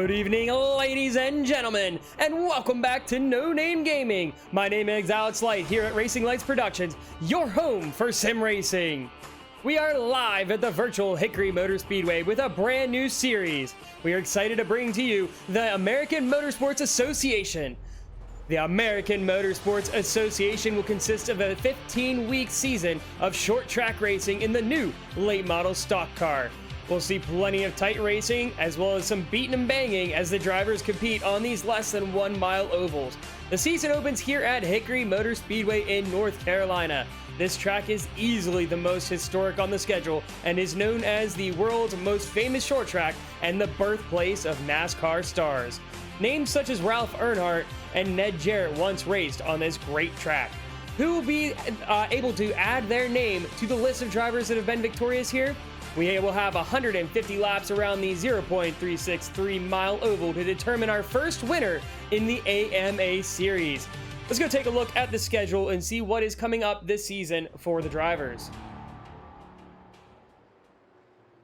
Good evening, ladies and gentlemen, and welcome back to No Name Gaming. My name is Alex Light here at Racing Lights Productions, your home for sim racing. We are live at the virtual Hickory Motor Speedway with a brand new series. We are excited to bring to you the American Motorsports Association. The American Motorsports Association will consist of a 15-week season of short track racing in the new late model stock car. We'll see plenty of tight racing, as well as some beating and banging as the drivers compete on these less than 1 mile ovals. The season opens here at Hickory Motor Speedway in North Carolina. This track is easily the most historic on the schedule and is known as the world's most famous short track and the birthplace of NASCAR stars. Names such as Ralph Earnhardt and Ned Jarrett once raced on this great track. Who will be able to add their name to the list of drivers that have been victorious here? We will have 150 laps around the 0.363 mile oval to determine our first winner in the AMA series. Let's go take a look at the schedule and see what is coming up this season for the drivers.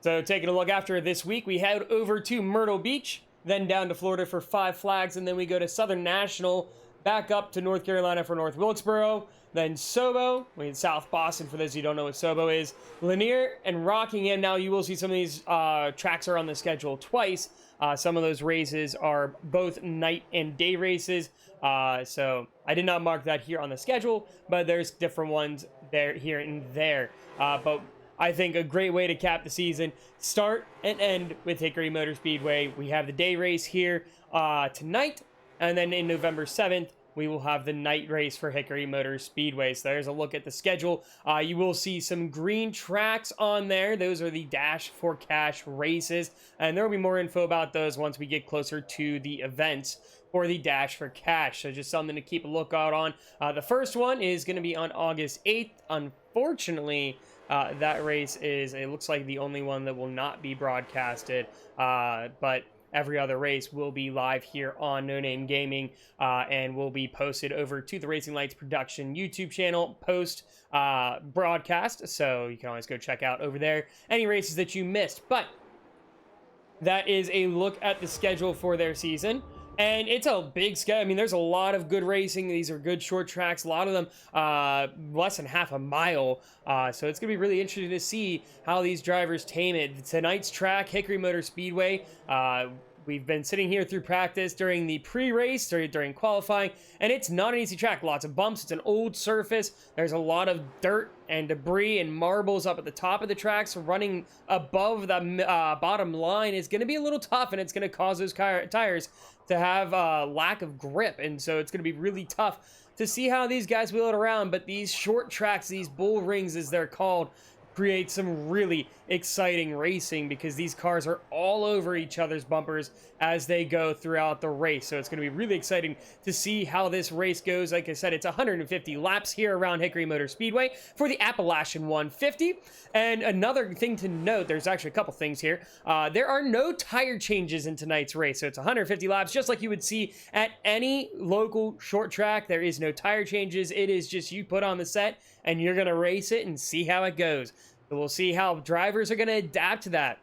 So taking a look after this week, we head over to Myrtle Beach, then down to Florida for 5 Flags, and then we go to Southern National, back up to North Carolina for North Wilkesboro, then Sobo, South Boston for those who don't know what Sobo is, Lanier, and Rockingham. Now you will see some of these tracks are on the schedule twice. Some of those races are both night and day races. So I did not mark that here on the schedule, but there's different ones there, here and there. But I think a great way to cap the season, start and end with Hickory Motor Speedway. We have the day race here tonight, and then in November 7th, we will have the night race for Hickory Motor Speedway. So there's a look at the schedule. You will see some green tracks on there. Those are the Dash for Cash races. And there will be more info about those once we get closer to the events for the Dash for Cash. So just something to keep a lookout on. The first one is going to be on August 8th. Unfortunately, that race is, it looks like, the only one that will not be broadcasted. But every other race will be live here on No Name Gaming and will be posted over to the Racing Lights Production YouTube channel post broadcast. So you can always go check out over there any races that you missed. But that is a look at the schedule for their season. And it's a big schedule. I mean, there's a lot of good racing. These are good short tracks. A lot of them less than half a mile. So it's going to be really interesting to see how these drivers tame it. Tonight's track, Hickory Motor Speedway. We've been sitting here through practice during the pre-race, during qualifying, and it's not an easy track. Lots of bumps. It's an old surface. There's a lot of dirt and debris and marbles up at the top of the track, so running above the bottom line is going to be a little tough, and it's going to cause those tires to have a lack of grip, and so it's going to be really tough to see how these guys wheel it around. But these short tracks, these bull rings as they're called, create some really exciting racing because these cars are all over each other's bumpers as they go throughout the race. So it's going to be really exciting to see how this race goes. Like I said, it's 150 laps here around Hickory Motor Speedway for the Appalachian 150. And another thing to note, there's actually a couple things here. There are no tire changes in tonight's race. So it's 150 laps, just like you would see at any local short track. There is no tire changes. It is just you put on the set and you're going to race it and see how it goes. So we'll see how drivers are going to adapt to that.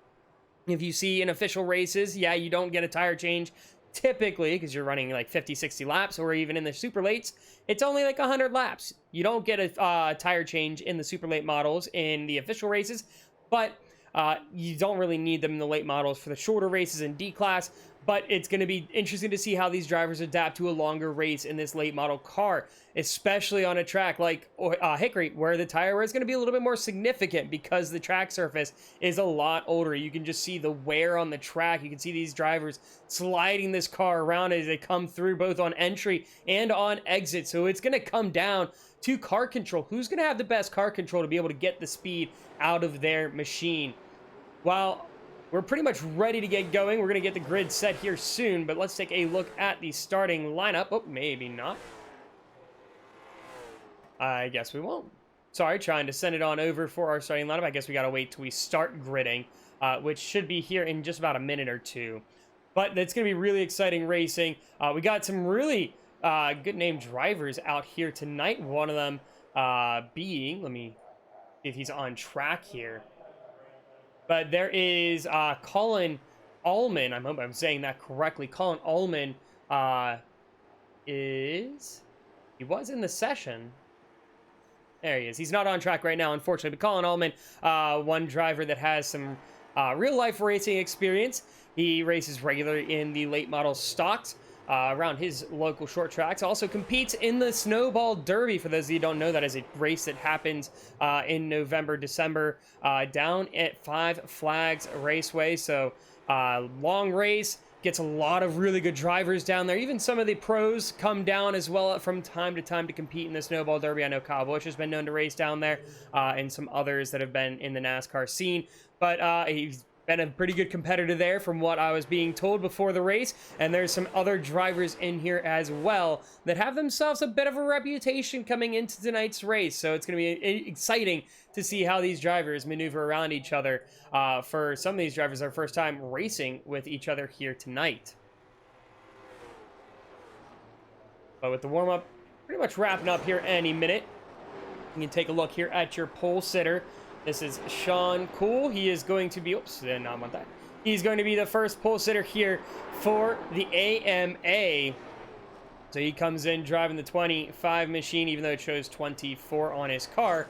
If you see in official races, yeah, you don't get a tire change typically because you're running like 50, 60 laps, or even in the super lates, it's only like 100 laps. You don't get a tire change in the super late models in the official races, but you don't really need them in the late models for the shorter races in D class. But it's going to be interesting to see how these drivers adapt to a longer race in this late model car, especially on a track like Hickory, where the tire wear is going to be a little bit more significant because the track surface is a lot older. You can just see the wear on the track. You can see these drivers sliding this car around as they come through both on entry and on exit. So it's going to come down to car control. Who's going to have the best car control to be able to get the speed out of their machine? Well, we're pretty much ready to get going. We're going to get the grid set here soon, but let's take a look at the starting lineup. Oh, maybe not. I guess we won't. Sorry, trying to send it on over for our starting lineup. I guess we got to wait till we start gridding, which should be here in just about a minute or two. But it's going to be really exciting racing. We got some really good name drivers out here tonight. One of them being, let me see if he's on track here. But there is Colin Allman, I hope I'm saying that correctly. Colin Allman he was in the session. There he is. He's not on track right now, unfortunately. But Colin Allman, one driver that has some real-life racing experience. He races regularly in the late model stocks around his local short tracks. Also competes in the Snowball Derby. For those of you who don't know, that is a race that happens in November, December, down at Five Flags Raceway. So long race. Gets a lot of really good drivers down there. Even some of the pros come down as well from time to time to compete in the Snowball Derby. I know Kyle Busch has been known to race down there, and some others that have been in the NASCAR scene. But he's been a pretty good competitor there from what I was being told before the race. And there's some other drivers in here as well that have themselves a bit of a reputation coming into tonight's race. So it's going to be exciting to see how these drivers maneuver around each other. For some of these drivers, their first time racing with each other here tonight. But with the warm-up pretty much wrapping up here any minute, you can take a look here at your pole sitter. This is Sean Cool. He is going to be, oops, did not want that. He's going to be the first pole sitter here for the AMA. So he comes in driving the 25 machine, even though it shows 24 on his car.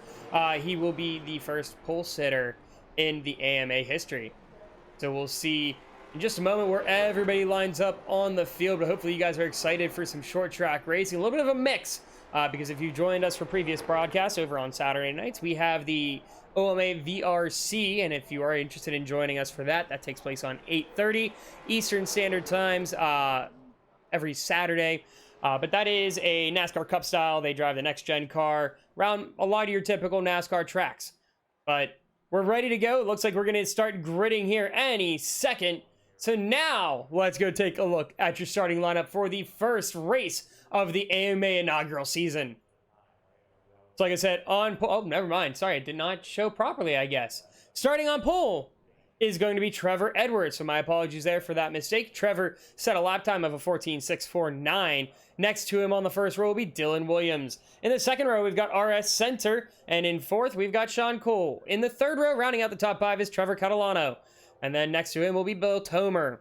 He will be the first pole sitter in the AMA history. So we'll see in just a moment where everybody lines up on the field. But hopefully you guys are excited for some short track racing. A little bit of a mix. Because if you joined us for previous broadcasts over on Saturday nights, we have the OMA VRC, and if you are interested in joining us for that, that takes place on 8:30 Eastern Standard Times every Saturday. But that is a NASCAR Cup style. They drive the next-gen car around a lot of your typical NASCAR tracks. But we're ready to go. It looks like we're going to start gridding here any second. So now, let's go take a look at your starting lineup for the first race of the AMA inaugural season. So like I said, on pole, oh, never mind. Sorry, it did not show properly, I guess. Starting on pole is going to be Trevor Edwards. So my apologies there for that mistake. Trevor set a lap time of a 14.649. Next to him on the first row will be Dylan Williams. In the second row, we've got RS Center. And in fourth, we've got Sean Cole. In the third row, rounding out the top five, is Trevor Catalano. And then next to him will be Bill Tomer.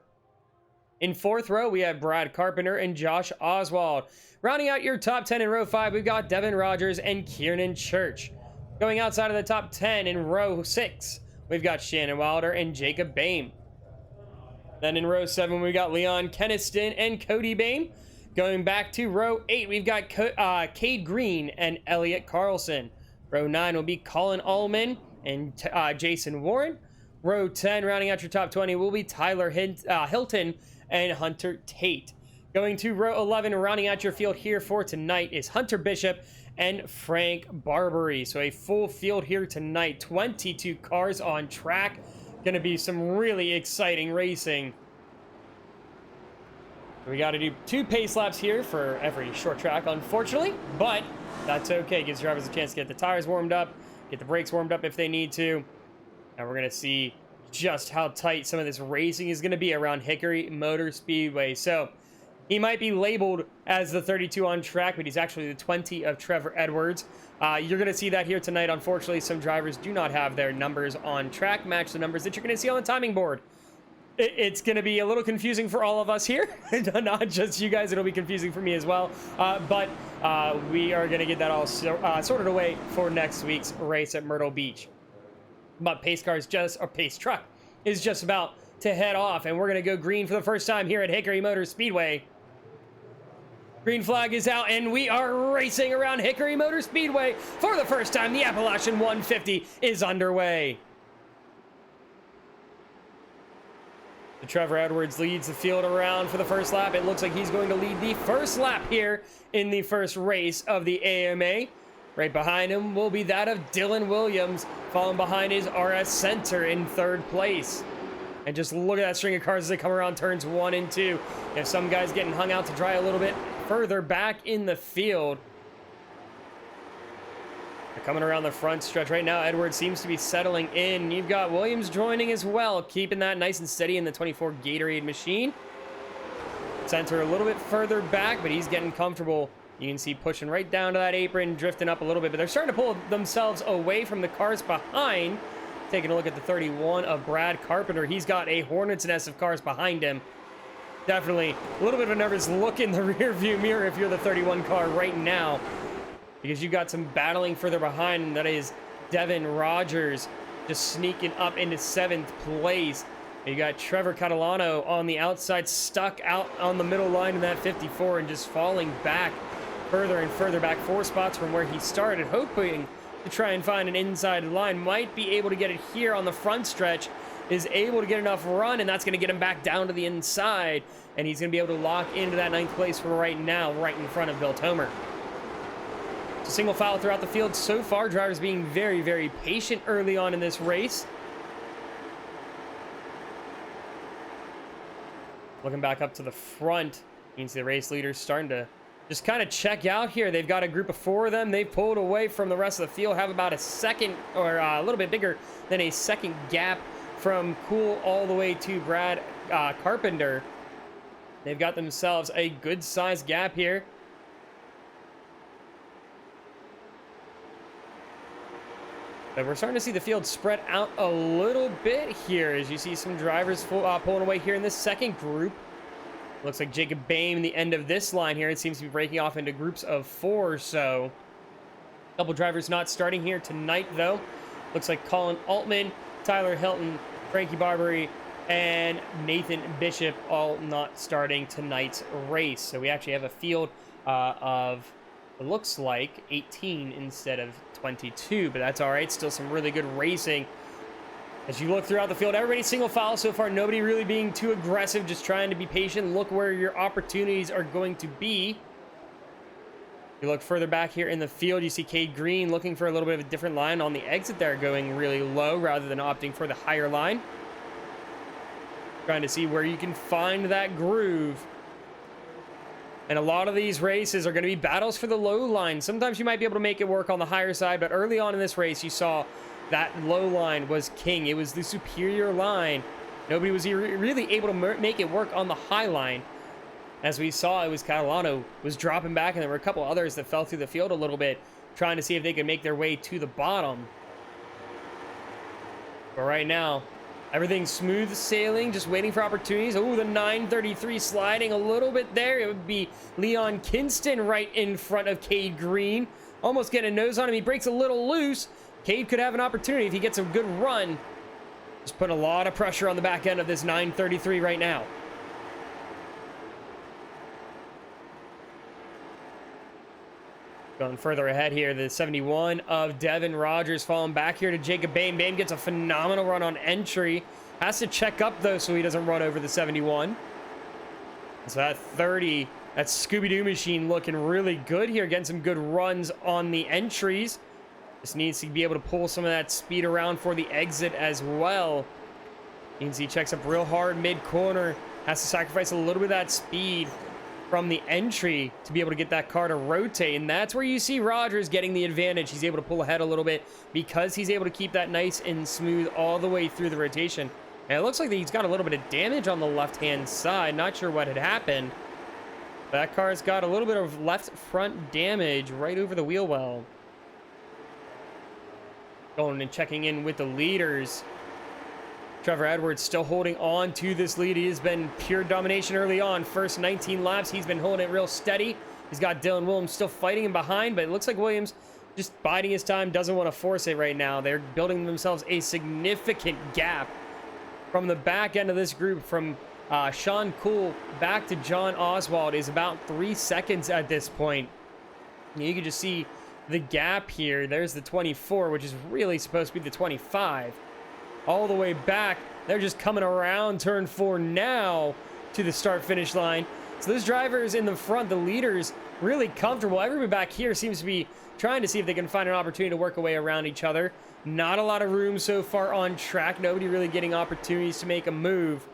In fourth row, we have Brad Carpenter and Josh Oswald. Rounding out your top 10 in row 5, we've got Devin Rogers and Kiernan Church. Going outside of the top 10 in row 6, we've got Shannon Wilder and Jacob Bain. Then in row 7, we've got Leon Keniston and Cody Bain. Going back to row 8, we've got Cade Green and Elliot Carlson. Row 9 will be Colin Allman and Jason Warren. Row 10, rounding out your top 20, will be Tyler Hilton and Hunter Tate. Going to row 11, rounding out your field here for tonight, is Hunter Bishop and Frank Barbary. So a full field here tonight, 22 cars on track. Going to be some really exciting racing. We got to do 2 pace laps here for every short track, unfortunately, but that's okay. Gives drivers a chance to get the tires warmed up, get the brakes warmed up if they need to. And we're going to see just how tight some of this racing is going to be around Hickory Motor Speedway. So he might be labeled as the 32 on track, but he's actually the 20 of Trevor Edwards. You're going to see that here tonight. Unfortunately, some drivers do not have their numbers on track match the numbers that you're going to see on the timing board. It's going to be a little confusing for all of us here. Not just you guys, it'll be confusing for me as well. But we are going to get that all sorted away for next week's race at Myrtle Beach. But pace truck is just about to head off, and we're going to go green for the first time here at Hickory Motor Speedway. Green flag is out, and we are racing around Hickory Motor Speedway for the first time. The Appalachian 150 is underway. Trevor Edwards leads the field around for the first lap. It looks like he's going to lead the first lap here in the first race of the AMA. Right behind him will be that of Dylan Williams, following behind his RS Center in third place. And just look at that string of cars as they come around turns 1 and 2. You have some guys getting hung out to dry a little bit further back in the field. They're coming around the front stretch right now. Edwards seems to be settling in. You've got Williams joining as well, keeping that nice and steady in the 24 Gatorade machine. Center a little bit further back, but he's getting comfortable. You can see pushing right down to that apron, drifting up a little bit, but they're starting to pull themselves away from the cars behind. taking a look at the 31 of Brad Carpenter. He's got a hornet's nest of cars behind him. Definitely a little bit of a nervous look in the rear view mirror if you're the 31 car right now, because you got some battling further behind, and that is Devin Rogers just sneaking up into 7th place. You got Trevor Catalano on the outside, stuck out on the middle line in that 54 and just falling back further and further back, 4 spots from where he started, hoping to try and find an inside line. Might be able to get it here on the front stretch, is able to get enough run, and that's going to get him back down to the inside, and he's going to be able to lock into that 9th place for right now, right in front of Bill Tomer. So single file throughout the field so far, drivers being very, very patient early on in this race. Looking back up to the front, you can see the race leaders starting to just kind of check out here. They've got a group of 4 of them. They've pulled away from the rest of the field, have about a second, or a little bit bigger than a second gap from Cool all the way to Brad Carpenter. They've got themselves a good sized gap here. But we're starting to see the field spread out a little bit here as you see some drivers pulling away here in this second group. Looks like Jacob Bain, the end of this line here, it seems to be breaking off into groups of 4 or so. A couple drivers not starting here tonight, though. Looks like Colin Altman, Tyler Hilton, Frankie Barbary, and Nathan Bishop all not starting tonight's race. So we actually have a field of, it looks like, 18 instead of 22, but that's all right. Still some really good racing. As you look throughout the field, everybody's single file so far. Nobody really being too aggressive, just trying to be patient. Look where your opportunities are going to be. You look further back here in the field, you see Cade Green looking for a little bit of a different line on the exit there, going really low rather than opting for the higher line. Trying to see where you can find that groove. And a lot of these races are going to be battles for the low line. Sometimes you might be able to make it work on the higher side, but early on in this race, you saw that low line was king. It was the superior line. Nobody was really able to make it work on the high line. As we saw, it was Catalano was dropping back, and there were a couple others that fell through the field a little bit, trying to see if they could make their way to the bottom. But right now, everything's smooth sailing, just waiting for opportunities. Oh, the 933 sliding a little bit there. It would be Leon Kinston right in front of Cade Green. Almost getting a nose on him. He breaks a little loose. Cade could have an opportunity if he gets a good run. Just put a lot of pressure on the back end of this 933 right now. Going further ahead here, the 71 of Devin Rogers falling back here to Jacob Bain. Bain gets a phenomenal run on entry. Has to check up, though, so he doesn't run over the 71. So that 30, that Scooby-Doo machine looking really good here. Getting some good runs on the entries. Just needs to be able to pull some of that speed around for the exit as well. You can see he checks up real hard mid-corner. Has to sacrifice a little bit of that speed from the entry to be able to get that car to rotate, and that's where you see Rogers getting the advantage. He's able to pull ahead a little bit because he's able to keep that nice and smooth all the way through the rotation. And it looks like he's got a little bit of damage on the left-hand side. Not sure what had happened. That car's got a little bit of left front damage right over the wheel well. Going and checking in with the leaders. Trevor Edwards still holding on to this lead. He has been pure domination early on. First 19 laps, he's been holding it real steady. He's got Dylan Williams still fighting him behind, but it looks like Williams just biding his time, doesn't want to force it right now. They're building themselves a significant gap from the back end of this group. From Sean Cool back to John Oswald is about 3 seconds at this point. You can just see the gap here. There's the 24, which is really supposed to be the 25. All the way back, they're just coming around turn 4 now to the start-finish line. So those drivers in the front, the leaders, really comfortable. Everybody back here seems to be trying to see if they can find an opportunity to work a way around each other. Not a lot of room so far on track. Nobody really getting opportunities to make a move.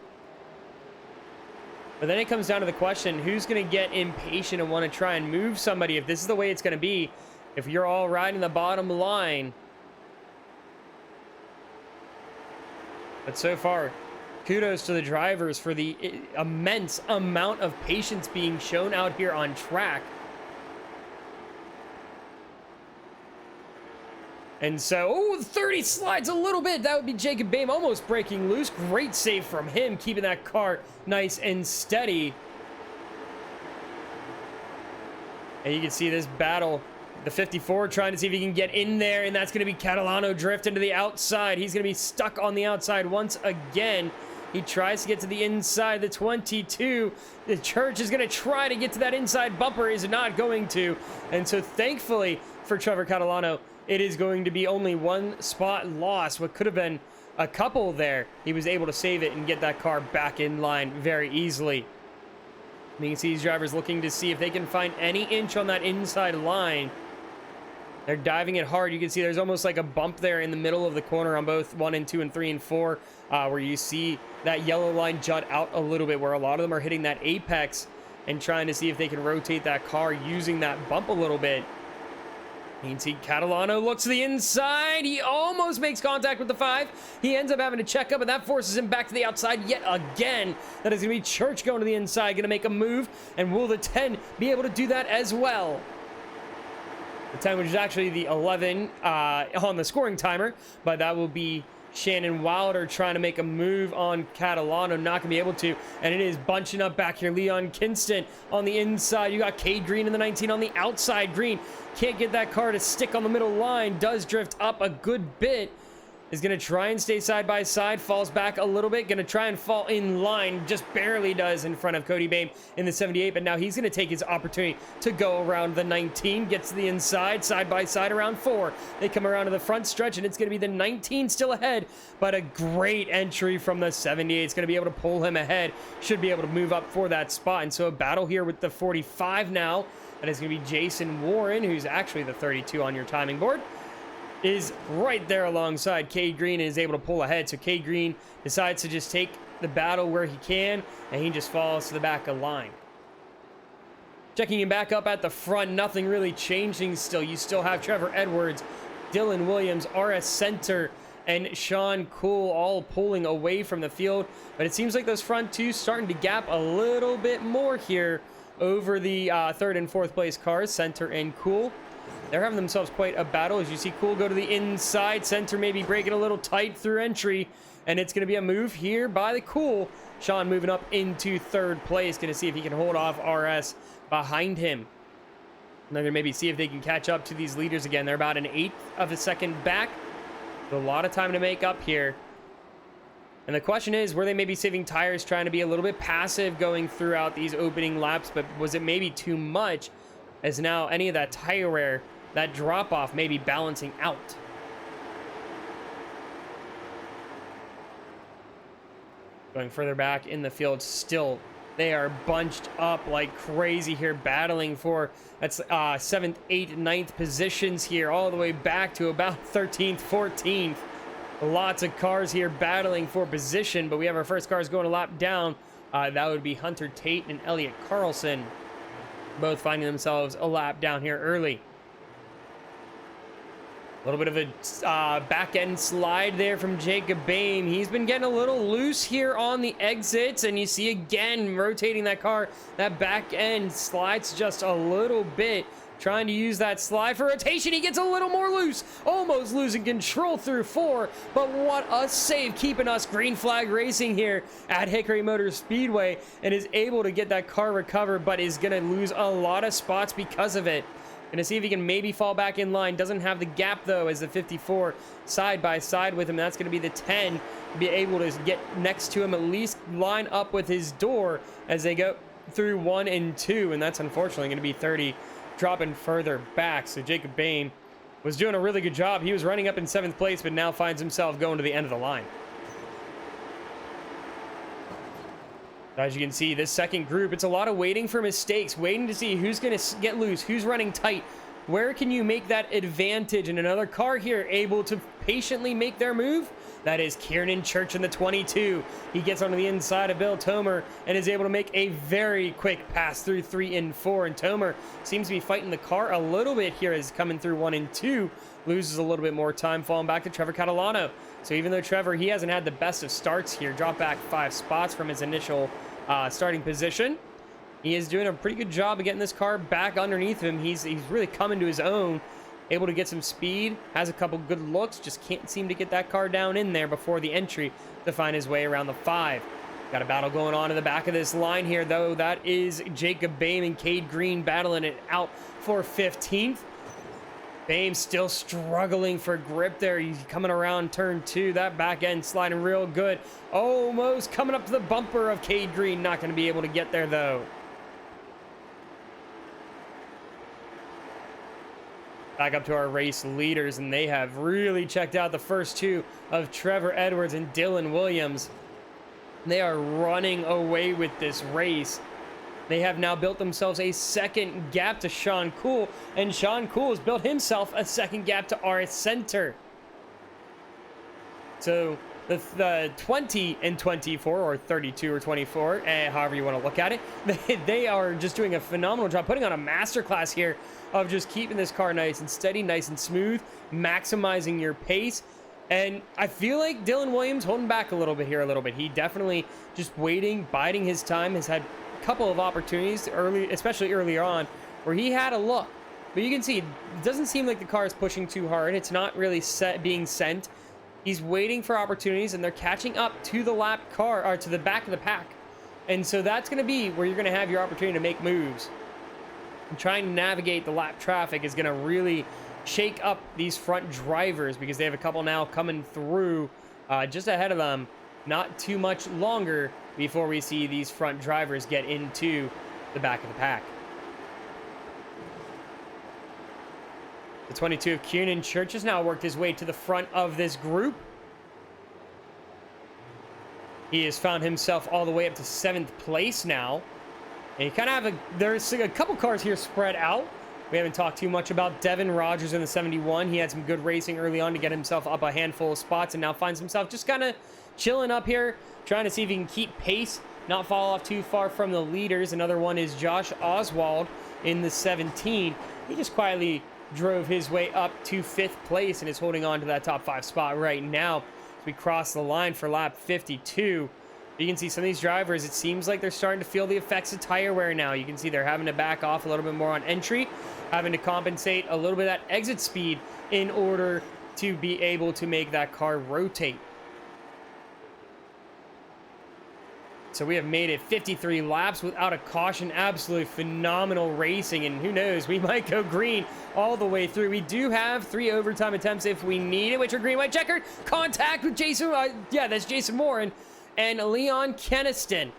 But then it comes down to the question, who's going to get impatient and want to try and move somebody if this is the way it's going to be? If you're all riding the bottom line. But so far, kudos to the drivers for the immense amount of patience being shown out here on track. And so, oh, 30 slides a little bit. That would be Jacob Boehm almost breaking loose. Great save from him, keeping that car nice and steady. And you can see this battle. The 54 trying to see if he can get in there, and that's going to be Catalano drift into the outside. He's going to be stuck on the outside once again. He tries to get to the inside, the 22. The Church is going to try to get to that inside bumper. Is not going to. And so thankfully for Trevor Catalano, it is going to be only one spot lost. What could have been a couple there. He was able to save it and get that car back in line very easily. You can see these drivers looking to see if they can find any inch on that inside line. They're diving it hard. You can see there's almost like a bump there in the middle of the corner on both 1 and 2 and 3 and 4, where you see that yellow line jut out a little bit, where a lot of them are hitting that apex and trying to see if they can rotate that car using that bump a little bit. You can see Catalano looks to the inside. He almost makes contact with the 5. He ends up having to check up, and that forces him back to the outside yet again. That is going to be Church going to the inside, going to make a move, and will the 10 be able to do that as well? The 10, which is actually the 11 on the scoring timer, but that will be Shannon Wilder trying to make a move on Catalano, not going to be able to, and it is bunching up back here. Leon Kinston on the inside. You got Cade Green in the 19 on the outside. Green can't get that car to stick on the middle line, does drift up a good bit. Is going to try and stay side by side, falls back a little bit, going to try and fall in line, just barely does in front of Cody Boehm in the 78, but now he's going to take his opportunity to go around the 19, gets to the inside, side by side around 4. They come around to the front stretch, and it's going to be the 19 still ahead, but a great entry from the 78. It's going to be able to pull him ahead, should be able to move up for that spot, and so a battle here with the 45 now. That is going to be Jason Warren, who's actually the 32 on your timing board, is right there alongside Cade Green and is able to pull ahead. So Cade Green decides to just take the battle where he can, and he just falls to the back of the line. Checking him back up at the front, nothing really changing still. You still have Trevor Edwards, Dylan Williams, RS Center, and Sean Cool all pulling away from the field. But it seems like those front two starting to gap a little bit more here over the 3rd and 4th place cars, Center and Cool. They're having themselves quite a battle. As you see Cool go to the inside, Center maybe breaking a little tight through entry, and it's going to be a move here by the Cool. Sean moving up into 3rd place, going to see if he can hold off RS behind him. And they're going to maybe see if they can catch up to these leaders again. They're about an 1/8 of a second back. A lot of time to make up here. And the question is, were they maybe saving tires, trying to be a little bit passive going throughout these opening laps, but was it maybe too much, as now any of that tire wear, that drop-off may be balancing out? Going further back in the field, still, they are bunched up like crazy here, battling for, that's 7th, 8th, 9th positions here, all the way back to about 13th, 14th. Lots of cars here battling for position, but we have our first cars going a lap down. That would be Hunter Tate and Elliott Carlson, both finding themselves a lap down here early. A little bit of a back end slide there from Jacob Boehm. He's been getting a little loose here on the exits, and you see again rotating that car. That back end slides just a little bit, trying to use that slide for rotation. He gets a little more loose, almost losing control through 4, but what a save, keeping us green flag racing here at Hickory Motor Speedway, and is able to get that car recovered, but is going to lose a lot of spots because of it. Going to see if he can maybe fall back in line. Doesn't have the gap, though, as the 54 side by side with him. That's going to be the 10. Be able to get next to him, at least line up with his door as they go through 1 and 2. And that's unfortunately going to be 30, dropping further back. So Jacob Boehm was doing a really good job. He was running up in 7th place, but now finds himself going to the end of the line. As you can see, this second group, it's a lot of waiting for mistakes, waiting to see who's going to get loose, who's running tight, where can you make that advantage. And another car here able to patiently make their move. That is Kieran Church in the 22. He gets onto the inside of Bill Tomer and is able to make a very quick pass through 3 and 4. And Tomer seems to be fighting the car a little bit here as coming through 1 and 2. Loses a little bit more time, falling back to Trevor Catalano. So even though Trevor, he hasn't had the best of starts here, dropped back 5 spots from his initial starting position, he is doing a pretty good job of getting this car back underneath him. He's really coming to his own able to get some speed, has a couple good looks, just can't seem to get that car down in there before the entry to find his way around the 5. Got a battle going on in the back of this line here, though. That is Jacob Boehm and Cade Green battling it out for 15th. Boehm still struggling for grip there. He's coming around turn 2. That back end sliding real good. Almost coming up to the bumper of Cade Green. Not going to be able to get there, though. Back up to our race leaders, and they have really checked out the first two of Trevor Edwards and Dylan Williams. They are running away with this race. They have now built themselves a second gap to Sean Cool, and Sean Cool has built himself a second gap to RS Center. So the 20 and 24, or 32 or 24, however you want to look at it, they are just doing a phenomenal job, putting on a masterclass here of just keeping this car nice and steady, nice and smooth, maximizing your pace. And I feel like Dylan Williams holding back a little bit here, He definitely just waiting, biding his time, has had a couple of opportunities early, especially earlier on, where he had a look. But you can see, it doesn't seem like the car is pushing too hard. It's not really being sent. He's waiting for opportunities, and they're catching up to the lap car, or to the back of the pack. And so that's going to be where you're going to have your opportunity to make moves. And trying to navigate the lap traffic is going to really shake up these front drivers, because they have a couple now coming through just ahead of them. Not too much longer before we see these front drivers get into the back of the pack. The 22 of Kiernan Church has now worked his way to the front of this group. He has found himself all the way up to 7th place now. And you kind of have there's a couple cars here spread out. We haven't talked too much about Devin Rogers in the 71. He had some good racing early on to get himself up a handful of spots, and now finds himself just kind of chilling up here, trying to see if he can keep pace, not fall off too far from the leaders. Another one is Josh Oswald in the 17. He just quietly drove his way up to 5th place and is holding on to that top 5 spot right now as we cross the line for lap 52. You can see some of these drivers, it seems like they're starting to feel the effects of tire wear now. You can see they're having to back off a little bit more on entry, having to compensate a little bit of that exit speed in order to be able to make that car rotate. So we have made it 53 laps without a caution. Absolutely phenomenal racing, and who knows, we might go green all the way through. We do have 3 overtime attempts if we need it, which are green, white, checkered. Contact with Jason, that's Jason Moore and Leon Keniston.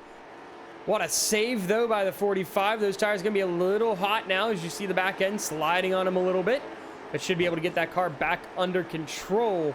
What a save, though, by the 45. Those tires are going to be a little hot now as you see the back end sliding on them a little bit. But should be able to get that car back under control.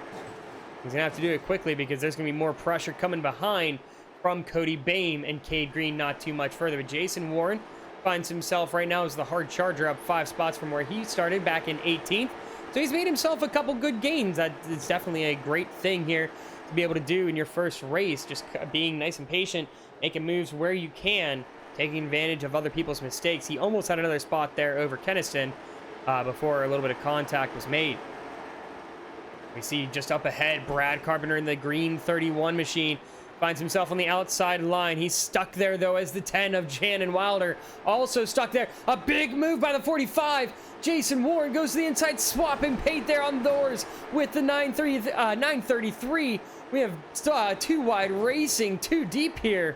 He's going to have to do it quickly because there's going to be more pressure coming behind from Cody Boehm and Cade Green not too much further. But Jason Warren finds himself right now as the hard charger, up 5 spots from where he started back in 18th. So he's made himself a couple good gains. That is definitely a great thing here to be able to do in your first race, just being nice and patient, making moves where you can, taking advantage of other people's mistakes. He almost had another spot there over Keniston before a little bit of contact was made. We see just up ahead, Brad Carpenter in the green 31 machine finds himself on the outside line. He's stuck there, though, as the 10 of Jan and Wilder also stuck there. A big move by the 45. Jason Warren goes to the inside, swapping paint there on doors with the 933. We have 2 wide racing, 2 deep here.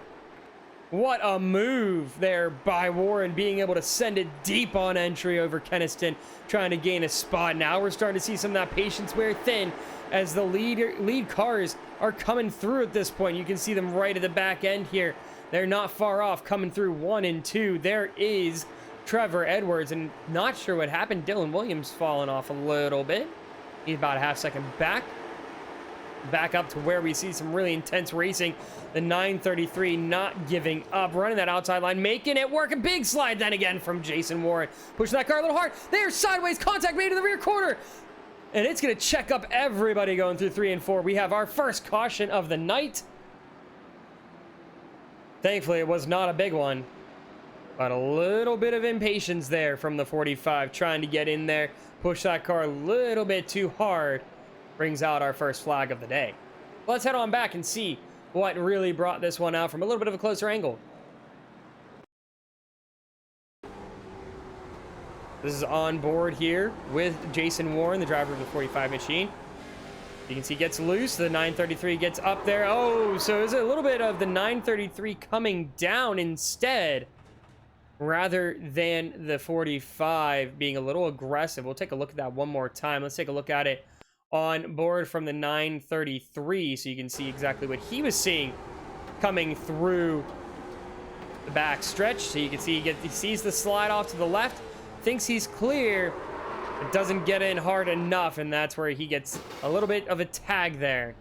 What a move there by Warren, being able to send it deep on entry over Keniston, trying to gain a spot. Now we're starting to see some of that patience wear thin as the lead cars are coming through at this point. You can see them right at the back end here. They're not far off, coming through 1 and 2. There is Trevor Edwards, and not sure what happened. Dylan Williams falling off a little bit. He's about a half second back up to where we see some really intense racing. The 933 not giving up, running that outside line, making it work. A big slide then again from Jason Warren, pushing that car a little hard. There's sideways contact made to the rear corner, and it's going to check up everybody going through 3 and 4. We have our first caution of the night. Thankfully, it was not a big one, but a little bit of impatience there from the 45, trying to get in there, push that car a little bit too hard. Brings out our first flag of the day. Let's head on back and see what really brought this one out from a little bit of a closer angle. This is on board here with Jason Warren, the driver of the 45 machine. You can see gets loose. The 933 gets up there. Oh, so there's a little bit of the 933 coming down instead, rather than the 45 being a little aggressive. We'll take a look at that one more time. Let's take a look at it on board from the 933 so you can see exactly what he was seeing coming through the back stretch. So you can see he sees the slide off to the left, thinks he's clear, but doesn't get in hard enough, and that's where he gets a little bit of a tag there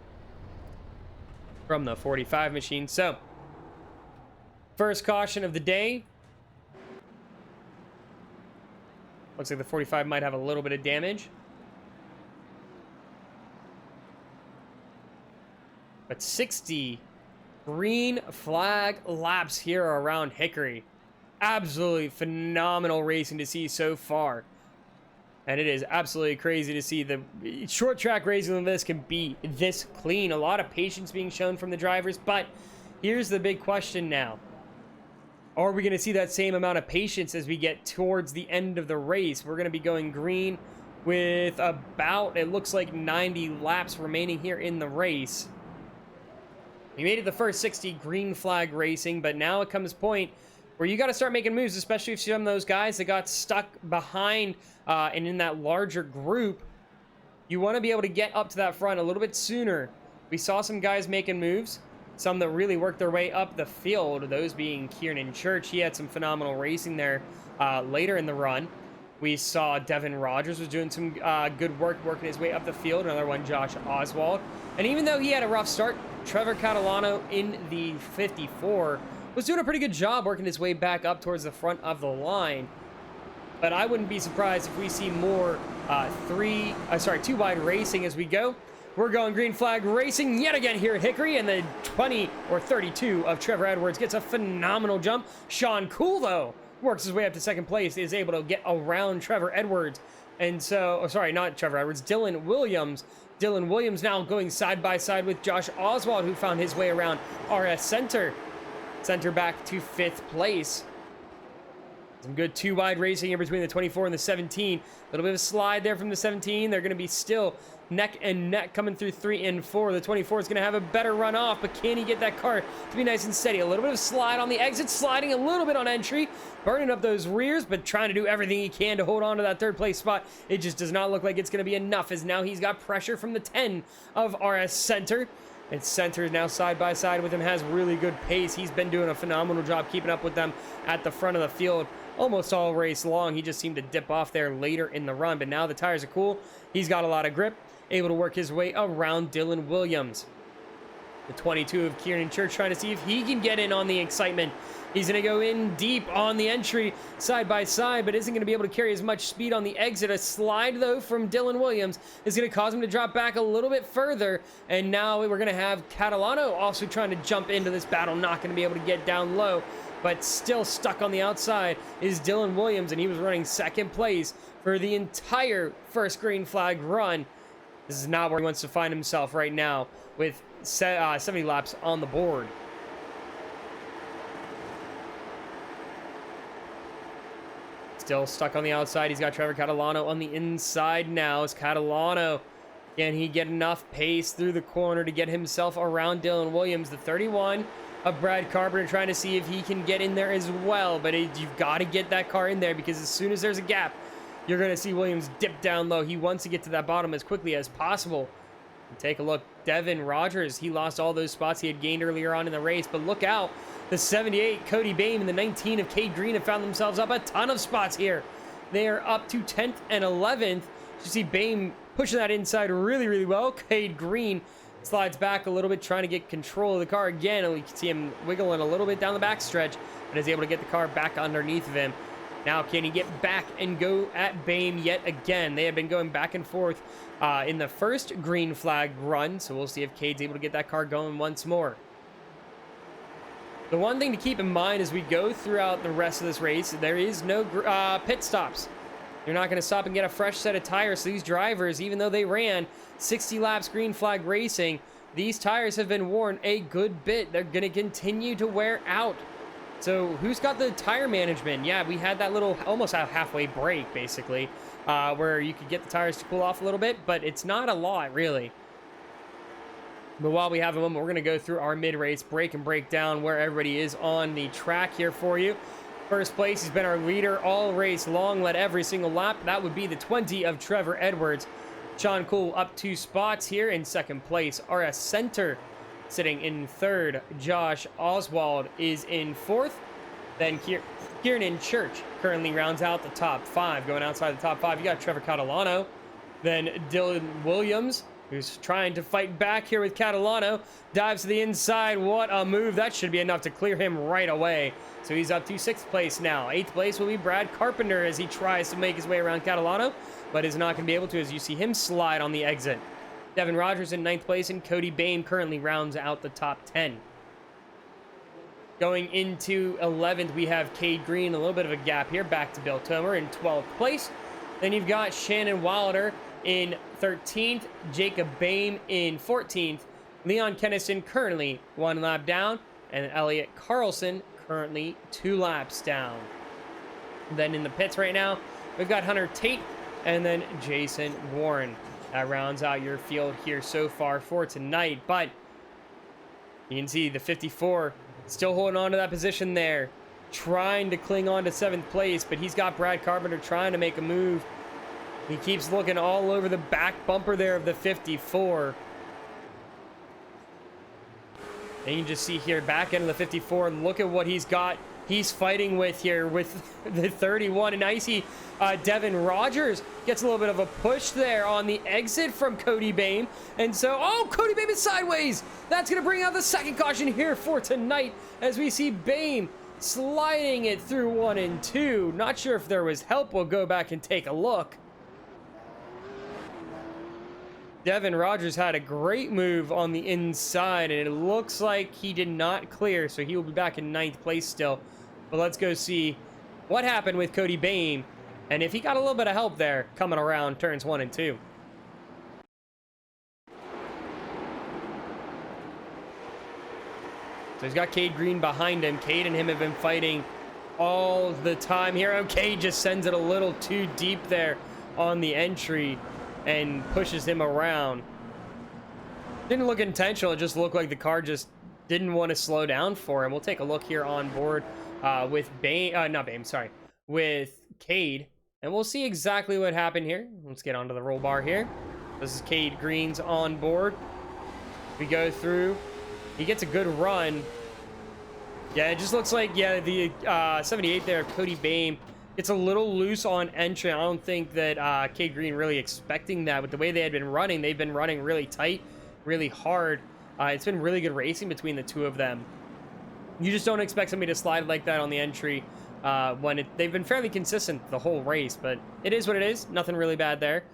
from the 45 machine. So first caution of the day. Looks like the 45 might have a little bit of damage. But 60 green flag laps here around Hickory. Absolutely phenomenal racing to see so far. And it is absolutely crazy to see the short track racing of this can be this clean. A lot of patience being shown from the drivers. But here's the big question now. Are we going to see that same amount of patience as we get towards the end of the race? We're going to be going green with about, it looks like 90 laps remaining here in the race. We made it the first 60 green flag racing, but now it comes a point where you got to start making moves, especially if some of those guys that got stuck behind and in that larger group. You want to be able to get up to that front a little bit sooner. We saw some guys making moves. Some that really worked their way up the field, those being Kieran Church. He had some phenomenal racing there later in the run. We saw Devin Rogers was doing some good work, working his way up the field. Another one, Josh Oswald. And even though he had a rough start, Trevor Catalano in the 54 was doing a pretty good job working his way back up towards the front of the line. But I wouldn't be surprised if we see more two-wide racing as we go. We're going green flag racing yet again here at Hickory, and the 20 or 32 of Trevor Edwards gets a phenomenal jump. Sean Cool, though, works his way up to second place, is able to get around Trevor Edwards. And so, not Trevor Edwards, Dylan Williams. Dylan Williams now going side by side with Josh Oswald, who found his way around RS Center. Center back to 5th place. Some good two-wide racing here between the 24 and the 17. A little bit of a slide there from the 17. They're going to be still neck and neck coming through 3 and 4. The 24 is going to have a better run off, but can he get that car to be nice and steady? A little bit of slide on the exit, sliding a little bit on entry, burning up those rears, but trying to do everything he can to hold on to that 3rd place spot. It just does not look like it's going to be enough, as now he's got pressure from the 10 of RS Center. And Center is now side by side with him, has really good pace. He's been doing a phenomenal job keeping up with them at the front of the field almost all race long. He just seemed to dip off there later in the run, but now the tires are cool. He's got a lot of grip, able to work his way around Dylan Williams. The 22 of Kieran Church trying to see if he can get in on the excitement. He's going to go in deep on the entry side by side, but isn't going to be able to carry as much speed on the exit. A slide, though, from Dylan Williams is going to cause him to drop back a little bit further. And now we're going to have Catalano also trying to jump into this battle, not going to be able to get down low, but still stuck on the outside is Dylan Williams, and he was running 2nd place for the entire first green flag run. This is not where he wants to find himself right now with 70 laps on the board. Still stuck on the outside. He's got Trevor Catalano on the inside now. Is Catalano, can he get enough pace through the corner to get himself around Dylan Williams? The 31 of Brad Carpenter trying to see if he can get in there as well. But you've got to get that car in there, because as soon as there's a gap, you're going to see Williams dip down low. He wants to get to that bottom as quickly as possible. And take a look. Devin Rogers, he lost all those spots he had gained earlier on in the race. But look out. The 78, Cody Bame, and the 19 of Cade Green have found themselves up a ton of spots here. They are up to 10th and 11th. You see Bame pushing that inside really, really well. Cade Green slides back a little bit, trying to get control of the car again. And we can see him wiggling a little bit down the backstretch, but is able to get the car back underneath of him. Now, can he get back and go at Bame yet again? They have been going back and forth in the first green flag run, so we'll see if Cade's able to get that car going once more. The one thing to keep in mind as we go throughout the rest of this race, there is no pit stops. You're not going to stop and get a fresh set of tires. So these drivers, even though they ran 60 laps green flag racing, these tires have been worn a good bit. They're going to continue to wear out. So who's got the tire management? Yeah, we had that little almost a halfway break, basically, where you could get the tires to cool off a little bit, but it's not a lot, really. But while we have a moment, we're going to go through our mid-race break and break down where everybody is on the track here for you. First place, he's been our leader all race long, led every single lap. That would be the 20 of Trevor Edwards. Sean Cool up 2 spots here in second place. RS Center sitting in third. Josh Oswald is in fourth. Then Kieran Church currently rounds out the top 5. Going outside the top 5, you got Trevor Catalano. Then Dylan Williams, who's trying to fight back here with Catalano, dives to the inside. What a move. That should be enough to clear him right away. So he's up to 6th place now. 8th place will be Brad Carpenter as he tries to make his way around Catalano, but is not going to be able to as you see him slide on the exit. Devin Rogers in 9th place, and Cody Bain currently rounds out the top 10. Going into 11th, we have Cade Green, a little bit of a gap here, back to Bill Tomer in 12th place. Then you've got Shannon Wilder in 13th, Jacob Bain in 14th, Leon Kennison currently 1 lap down, and Elliot Carlson currently 2 laps down. Then in the pits right now, we've got Hunter Tate and then Jason Warren. That rounds out your field here so far for tonight, but you can see the 54 still holding on to that position there, trying to cling on to 7th place, but he's got Brad Carpenter trying to make a move. He keeps looking all over the back bumper there of the 54. And you can just see here, back end of the 54, look at what he's got. He's fighting with here with the 31. And now you see Devin Rogers gets a little bit of a push there on the exit from Cody Bain. And so, oh, Cody Bain is sideways. That's going to bring out the second caution here for tonight as we see Bain sliding it through 1 and 2. Not sure if there was help. We'll go back and take a look. Devin Rogers had a great move on the inside, and it looks like he did not clear, so he will be back in 9th place still. But let's go see what happened with Cody Bain, and if he got a little bit of help there coming around turns 1 and 2. So he's got Cade Green behind him. Cade and him have been fighting all the time here. Oh, Cade just sends it a little too deep there on the entry and pushes him around. Didn't look intentional. It just looked like the car just didn't want to slow down for him. We'll take a look here on board with with Cade, and we'll see exactly what happened here. Let's get onto the roll bar here. This is Cade Green's on board. We go through. He gets a good run. Yeah, it just looks like, yeah, the 78 there, Cody Bain, it's a little loose on entry. I don't think that Cade Green really expecting that. With the way they had been running, they've been running really tight, really hard. It's been really good racing between the two of them. You just don't expect somebody to slide like that on the entry when they've been fairly consistent the whole race. But it is what it is. Nothing really bad there.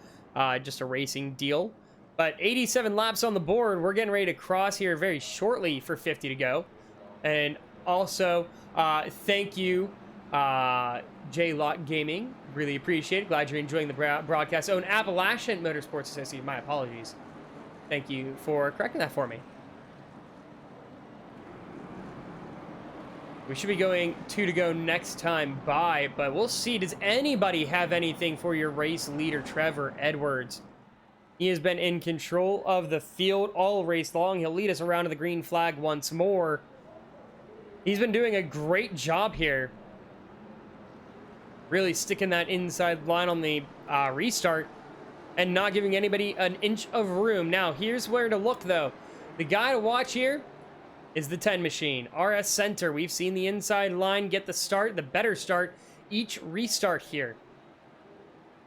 Just a racing deal. But 87 laps on the board. We're getting ready to cross here very shortly for 50 to go. And also, thank you, J-Lock Gaming. Really appreciate it. Glad you're enjoying the broadcast. Oh, and Appalachian Motorsports Association. My apologies. Thank you for correcting that for me. We should be going 2 to go next time by, but we'll see. Does anybody have anything for your race leader, Trevor Edwards? He has been in control of the field all race long. He'll lead us around to the green flag once more. He's been doing a great job here. Really sticking that inside line on the restart and not giving anybody an inch of room. Now, here's where to look, though. The guy to watch here is the 10 machine. RS Center. We've seen the inside line get the start, the better start, each restart here.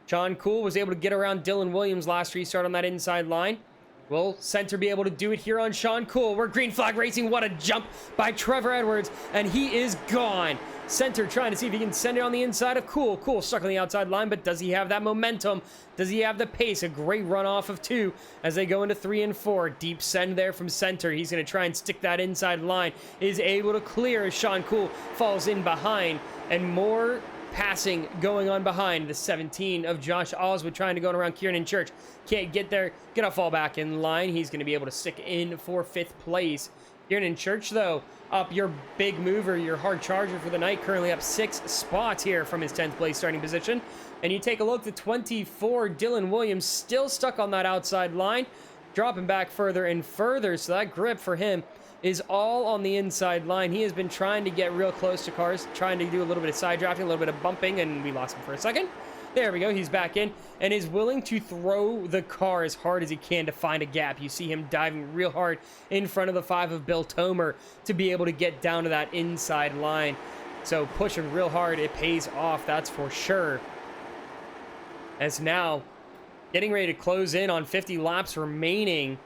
Sean Cool was able to get around Dylan Williams last restart on that inside line. Will Center be able to do it here on Sean Cool? We're green flag racing. What a jump by Trevor Edwards, and he is gone. Center trying to see if he can send it on the inside of Cool. Cool stuck on the outside line, but does he have that momentum? Does he have the pace? A great run off of 2 as they go into 3 and 4. Deep send there from Center. He's going to try and stick that inside line. Is able to clear as Sean Cool falls in behind, and more passing going on behind the 17 of Josh Oswood trying to go around Kieran Church. Can't get there. Gonna fall back in line. He's going to be able to stick in for 5th place. Kieran Church, though, up your big mover, your hard charger for the night, currently up 6 spots here from his 10th place starting position. And you take a look, the 24, Dylan Williams, still stuck on that outside line, dropping back further and further. So that grip for him is all on the inside line. He has been trying to get real close to cars, trying to do a little bit of side drafting, a little bit of bumping, and we lost him for a second. There we go. He's back in and is willing to throw the car as hard as he can to find a gap. You see him diving real hard in front of the 5 of Bill Tomer to be able to get down to that inside line. So pushing real hard, it pays off, that's for sure. As now, getting ready to close in on 50 laps remaining.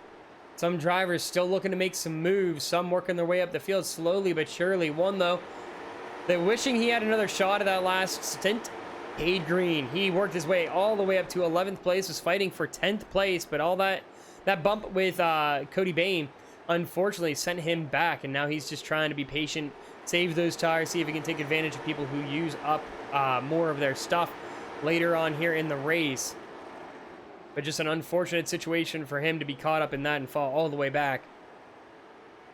Some drivers still looking to make some moves. Some working their way up the field slowly but surely. One, though, they're wishing he had another shot at that last stint. Cade Green, he worked his way all the way up to 11th place, was fighting for 10th place, but all that bump with Cody Bain unfortunately sent him back, and now he's just trying to be patient, save those tires, see if he can take advantage of people who use up more of their stuff later on here in the race. But just an unfortunate situation for him to be caught up in that and fall all the way back.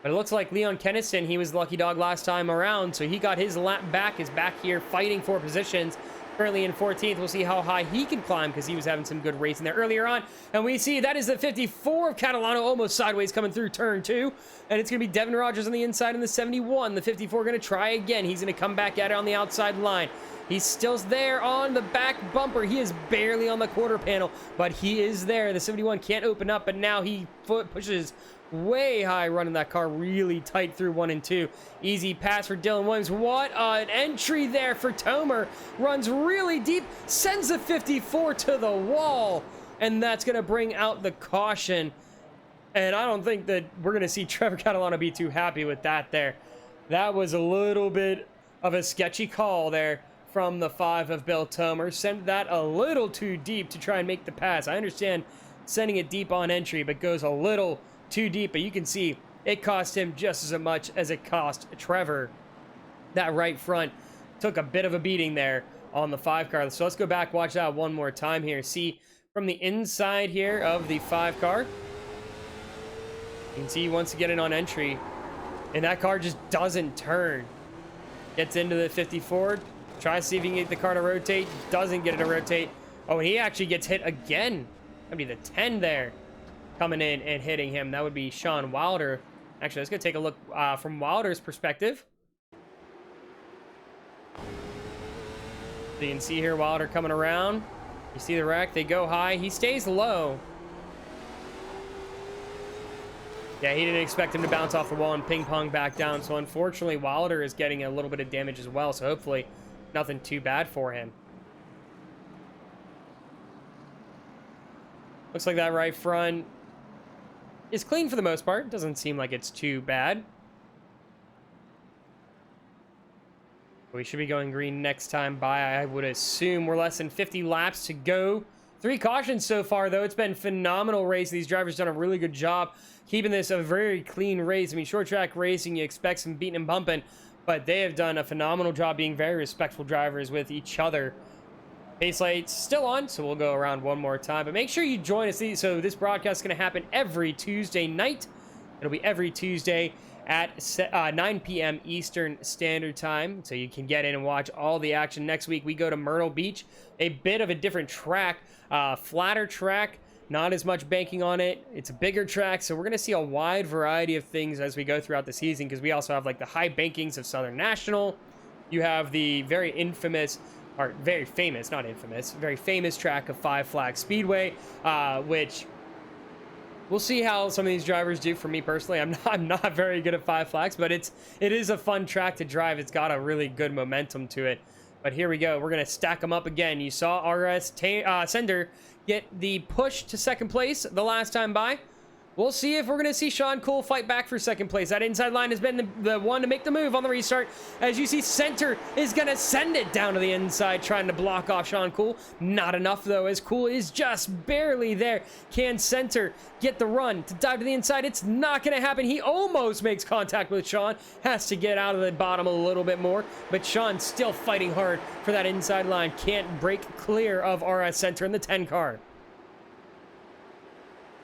But it looks like Leon Kenniston, he was the lucky dog last time around, so he got his lap back, is back here fighting for positions. Currently in 14th. We'll see how high he can climb because he was having some good racing there earlier on. And we see that is the 54 of Catalano, almost sideways coming through turn 2. And it's going to be Devin Rogers on the inside in the 71. The 54 going to try again. He's going to come back at it on the outside line. He's still there on the back bumper. He is barely on the quarter panel, but he is there. The 71 can't open up, but now he pushes way high, running that car really tight through 1 and 2. Easy pass for Dylan Williams. What an entry there for Tomer. Runs really deep, sends the 54 to the wall, and that's going to bring out the caution. And I don't think that we're going to see Trevor Catalano be too happy with that there. That was a little bit of a sketchy call there from the 5 of Bill Tomer. Sent that a little too deep to try and make the pass. I understand sending it deep on entry, but goes a little too deep. But you can see it cost him just as much as it cost Trevor. That right front took a bit of a beating there on the 5 car. So let's go back, watch that one more time here. See from the inside here of the 5 car. You can see he wants to get it on entry, and that car just doesn't turn. Gets into the 54. Tries to see if he can get the car to rotate. Doesn't get it to rotate. Oh, and he actually gets hit again. That'd be the 10 there coming in and hitting him. That would be Sean Wilder. Actually, let's go take a look from Wilder's perspective. So you can see here Wilder coming around. You see the wreck. They go high. He stays low. Yeah, he didn't expect him to bounce off the wall and ping pong back down. So unfortunately, Wilder is getting a little bit of damage as well. So hopefully nothing too bad for him. Looks like that right front is clean for the most part. Doesn't seem like it's too bad. We should be going green next time by, I would assume. We're less than 50 laps to go. 3 cautions so far, though. It's been phenomenal race. These drivers done a really good job keeping this a very clean race. I mean, short track racing, you expect some beating and bumping, but they have done a phenomenal job being very respectful drivers with each other. Pace light's still on, so we'll go around one more time. But make sure you join us. So this broadcast is going to happen every Tuesday night. It'll be every Tuesday at 9 p.m. Eastern Standard Time, so you can get in and watch all the action. Next week, we go to Myrtle Beach, a bit of a different track, flatter track, not as much banking on it. It's a bigger track, so we're going to see a wide variety of things as we go throughout the season, because we also have like the high bankings of Southern National. You have the very infamous, or very famous, not infamous, very famous track of Five Flag Speedway, which we'll see how some of these drivers do. For me personally, I'm not very good at Five Flags, but it is a fun track to drive. It's got a really good momentum to it. But here we go. We're going to stack them up again. You saw RS Sender get the push to second place the last time by. We'll see if we're going to see Sean Cole fight back for second place. That inside line has been the one to make the move on the restart. As you see, Center is going to send it down to the inside, trying to block off Sean Cole. Not enough, though, as Cole is just barely there. Can Center get the run to dive to the inside? It's not going to happen. He almost makes contact with Sean. Has to get out of the bottom a little bit more. But Sean still fighting hard for that inside line. Can't break clear of RS Center in the 10 car.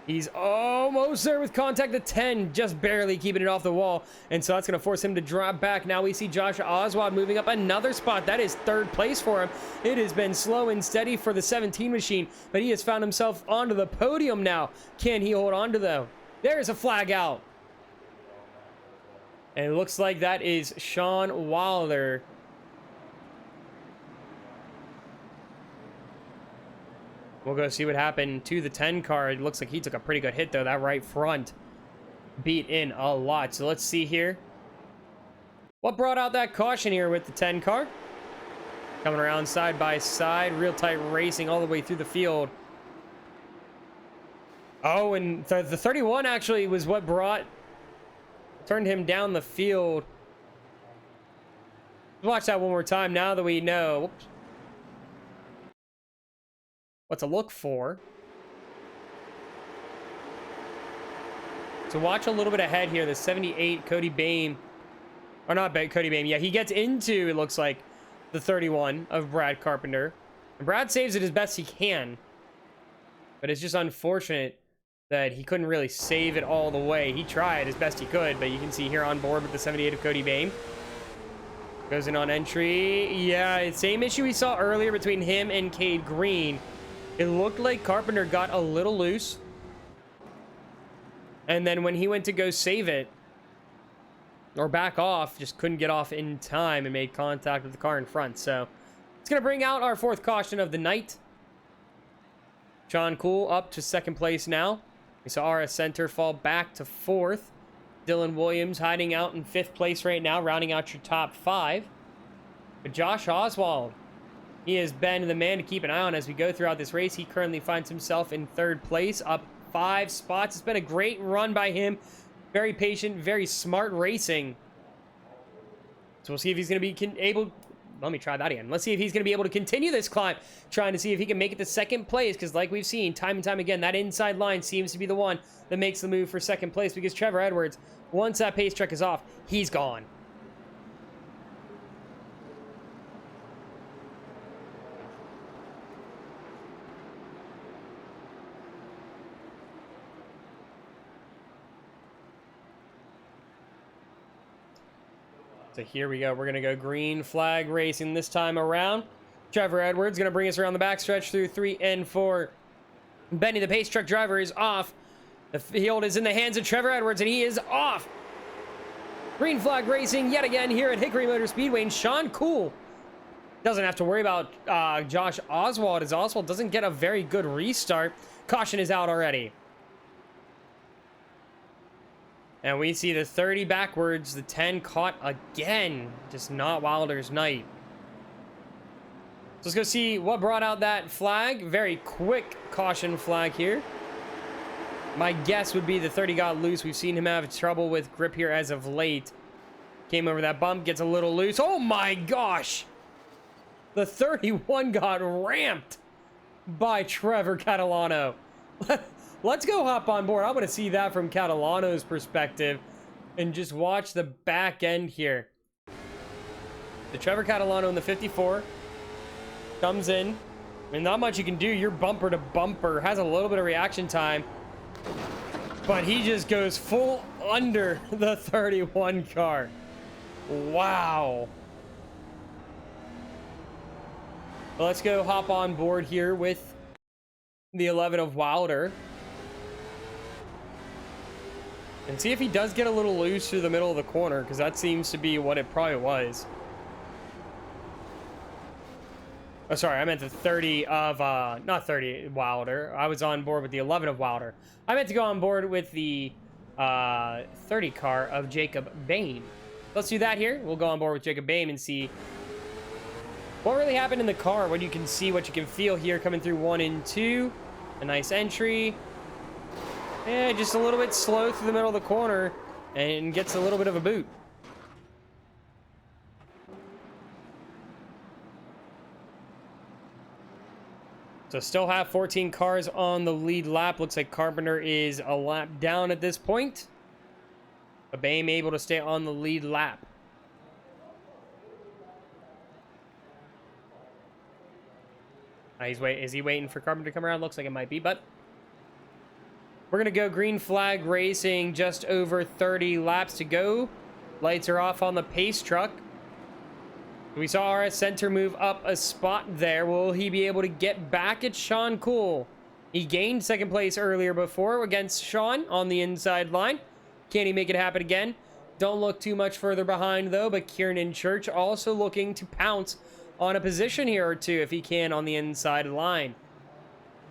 He's almost there with contact. The 10, just barely keeping it off the wall. And so that's going to force him to drop back. Now we see Josh Oswald moving up another spot. That is third place for him. It has been slow and steady for the 17 machine, but he has found himself onto the podium now. Can he hold on to though? There's a flag out. And it looks like that is Sean Wilder. We'll go see what happened to the 10 car. It looks like he took a pretty good hit, though. That right front beat in a lot. So let's see here. What brought out that caution here with the 10 car? Coming around side by side. Real tight racing all the way through the field. Oh, and the 31 actually was what turned him down the field. Watch that one more time now that we know. Whoops. What to look for. So watch a little bit ahead here. The 78 Cody Bame, or not Cody Bame. Yeah, he gets into, it looks like, the 31 of Brad Carpenter. And Brad saves it as best he can. But it's just unfortunate that he couldn't really save it all the way. He tried as best he could, but you can see here on board with the 78 of Cody Bame. Goes in on entry. Yeah, same issue we saw earlier between him and Cade Green. It looked like Carpenter got a little loose. And then when he went to go save it, or back off, just couldn't get off in time and made contact with the car in front. So it's going to bring out our fourth caution of the night. John Cool up to second place now. We saw RS Center fall back to fourth. Dylan Williams hiding out in fifth place right now, rounding out your top five. But Josh Oswald, he has been the man to keep an eye on as we go throughout this race. He currently finds himself in third place, up 5 spots. It's been a great run by him. Very patient, very smart racing. So we'll see if he's going to be able... Let me try that again. Let's see if he's going to be able to continue this climb, trying to see if he can make it to second place, because like we've seen time and time again, that inside line seems to be the one that makes the move for second place, because Trevor Edwards, once that pace truck is off, he's gone. So here we go. We're going to go green flag racing this time around. Trevor Edwards going to bring us around the backstretch through 3 and 4. Benny, the pace truck driver, is off. The field is in the hands of Trevor Edwards, and he is off. Green flag racing yet again here at Hickory Motor Speedway. And Sean Cool doesn't have to worry about Josh Oswald, as Oswald doesn't get a very good restart. Caution is out already. And we see the 30 backwards, the 10 caught again. Just not Wilder's night. So let's go see what brought out that flag. Very quick caution flag here. My guess would be the 30 got loose. We've seen him have trouble with grip here as of late. Came over that bump, gets a little loose. Oh my gosh! The 31 got ramped by Trevor Catalano. Let's go hop on board. I want to see that from Catalano's perspective and just watch the back end here. The Trevor Catalano in the 54 comes in. I mean, not much you can do. You're bumper to bumper. Has a little bit of reaction time. But he just goes full under the 31 car. Wow. Well, let's go hop on board here with the 11 of Wilder. And see if he does get a little loose through the middle of the corner, because that seems to be what it probably was. Oh, sorry, I meant the 30 of, not 30 Wilder. I was on board with the 11 of Wilder. I meant to go on board with the 30 car of Jacob Bain. Let's do that here. We'll go on board with Jacob Bain and see what really happened in the car. What you can see, what you can feel here coming through 1 and 2. A nice entry. Yeah, just a little bit slow through the middle of the corner and gets a little bit of a boot. So still have 14 cars on the lead lap. Looks like Carpenter is a lap down at this point. But Bame able to stay on the lead lap. Is he waiting for Carpenter to come around? Looks like it might be, but We're going to go green flag racing, just over 30 laps to go. Lights are off on the pace truck. We saw our center move up a spot there. Will he be able to get back at Sean Cool? He gained second place earlier before against Sean on the inside line. Can he make it happen again? Don't look too much further behind, though, but Kieran Church also looking to pounce on a position here or two if he can on the inside line.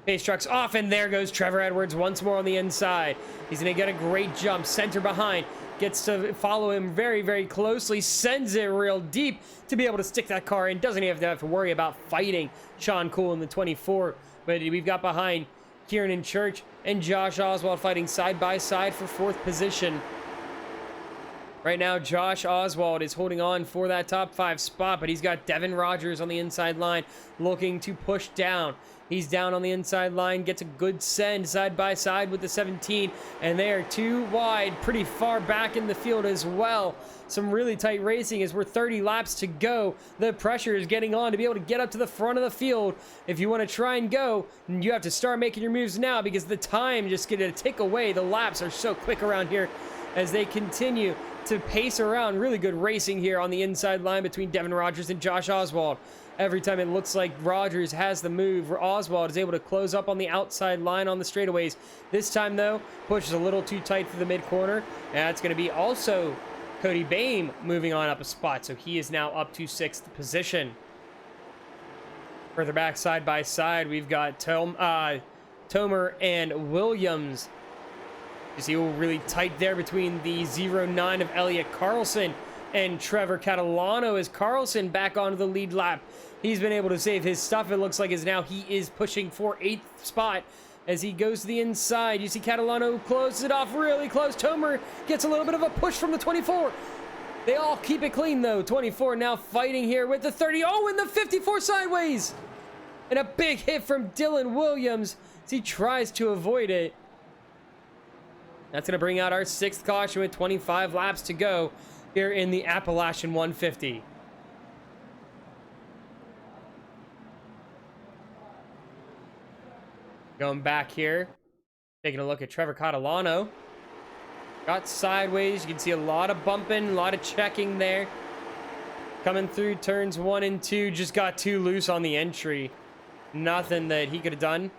Pace truck's off, and there goes Trevor Edwards once more on the inside. He's going to get a great jump. Center behind. Gets to follow him very, very closely. Sends it real deep to be able to stick that car in. Doesn't even have to worry about fighting Sean Cool in the 24. But we've got behind Kieran Church and Josh Oswald fighting side by side for fourth position. Right now, Josh Oswald is holding on for that top 5 spot, but he's got Devin Rogers on the inside line looking to push down. He's down on the inside line, gets a good send side by side with the 17, and they are too wide, pretty far back in the field as well. Some really tight racing as we're 30 laps to go. The pressure is getting on to be able to get up to the front of the field. If you want to try and go, you have to start making your moves now because the time just going to tick away. The laps are so quick around here as they continue to pace around. Really good racing here on the inside line between Devin Rogers and Josh Oswald. Every time it looks like Rogers has the move, Oswald is able to close up on the outside line on the straightaways. This time, though, pushes a little too tight for the mid-corner. And that's going to be also Cody Bame moving on up a spot, so he is now up to 6th position. Further back, side by side, we've got Tomer and Williams. You see really tight there between the 09 of Elliott Carlson and Trevor Catalano as Carlson back onto the lead lap. He's been able to save his stuff. It looks like now he is pushing for 8th spot as he goes to the inside. You see Catalano closes it off really close. Tomer gets a little bit of a push from the 24. They all keep it clean, though. 24 now fighting here with the 30. Oh, and the 54 sideways. And a big hit from Dylan Williams as he tries to avoid it. That's going to bring out our 6th caution with 25 laps to go here in the Appalachian 150. Going back here, taking a look at Trevor Catalano. Got sideways. You can see a lot of bumping, a lot of checking there. Coming through turns 1 and 2, just got too loose on the entry. Nothing that he could have done.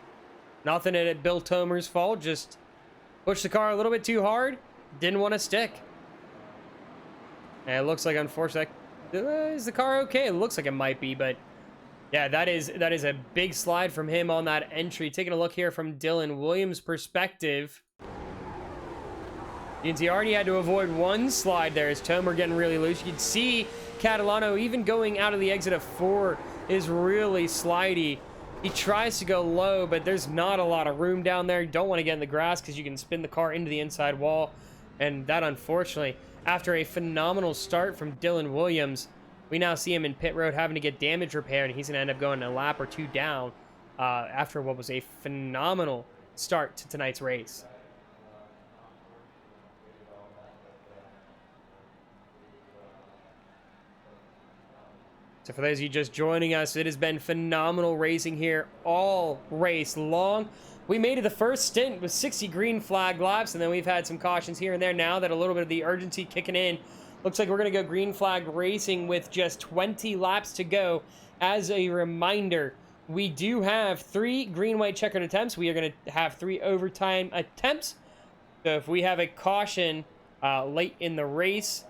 Nothing at Bill Tomer's fault. Just pushed the car a little bit too hard. Didn't want to stick. And it looks like, unfortunately, is the car okay? It looks like it might be, but yeah, that is a big slide from him on that entry. Taking a look here from Dylan Williams' perspective. You can see he already had to avoid one slide there as Tomer getting really loose. You can see Catalano even going out of the exit of 4 is really slidey. He tries to go low, but there's not a lot of room down there. You don't want to get in the grass because you can spin the car into the inside wall. And that, unfortunately, after a phenomenal start from Dylan Williams, we now see him in pit road having to get damage repaired, and he's going to end up going a lap or 2 down after what was a phenomenal start to tonight's race. So for those of you just joining us, it has been phenomenal racing here all race long. We made it the first stint with 60 green flag laps, and then we've had some cautions here and there now that a little bit of the urgency kicking in. Looks like we're going to go green flag racing with just 20 laps to go. As a reminder, we do have 3 green-white checkered attempts. We are going to have 3 overtime attempts. So if we have a caution late in the race,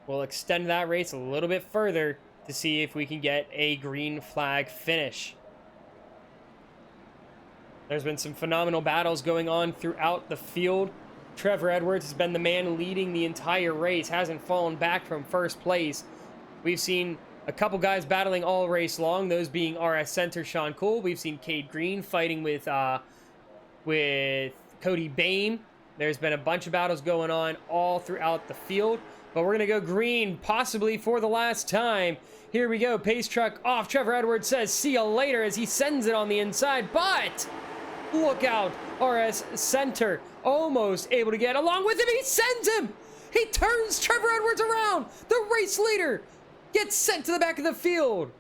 we'll extend that race a little bit further to see if we can get a green flag finish. There's been some phenomenal battles going on throughout the field. Trevor Edwards has been the man leading the entire race, hasn't fallen back from first place. We've seen a couple guys battling all race long, those being RS Center Sean Cool. We've seen Cade Green fighting with Cody Bame. There's been a bunch of battles going on all throughout the field, but we're going to go green, possibly for the last time. Here we go, pace truck off. Trevor Edwards says, see you later, as he sends it on the inside, but look out, RS Center almost able to get along with him. He sends him. He turns Trevor Edwards around. The race leader gets sent to the back of the field.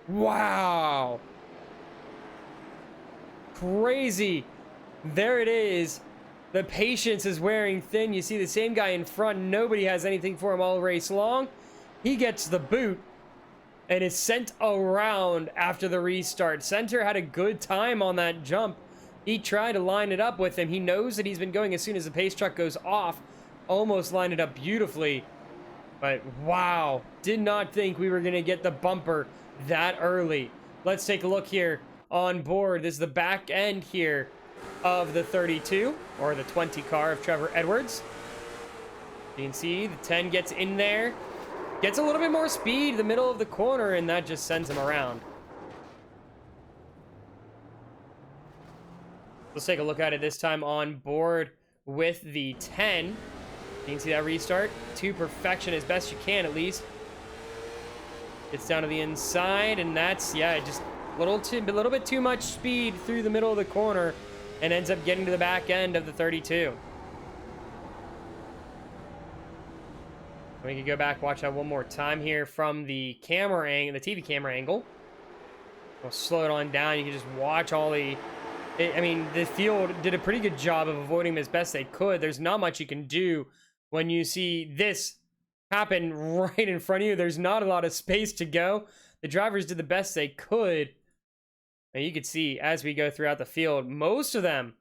Wow. crazy. There it is. The patience is wearing thin. You see the same guy in front. Nobody has anything for him all race long. He gets the boot and is sent around after the restart. Center had a good time on that jump. He tried to line it up with him. He knows that he's been going as soon as the pace truck goes off. Almost lined it up beautifully. But wow, did not think we were going to get the bumper that early. Let's take a look here on board. This is the back end here of the 32, or the 20 car of Trevor Edwards. You can see the 10 gets in there, gets a little bit more speed, the middle of the corner, and that just sends him around. Let's take a look at it this time on board with the 10. You can see that restart to perfection as best you can, at least. Gets down to the inside, and that's, yeah, just a little bit too much speed through the middle of the corner, and ends up getting to the back end of the 32. We can go back, watch that one more time here from the camera angle, the TV camera angle. We'll slow it on down. You can just watch all the... I mean, the field did a pretty good job of avoiding him as best they could. There's not much you can do when you see this happen right in front of you. There's not a lot of space to go. The drivers did the best they could. And you can see as we go throughout the field, most of them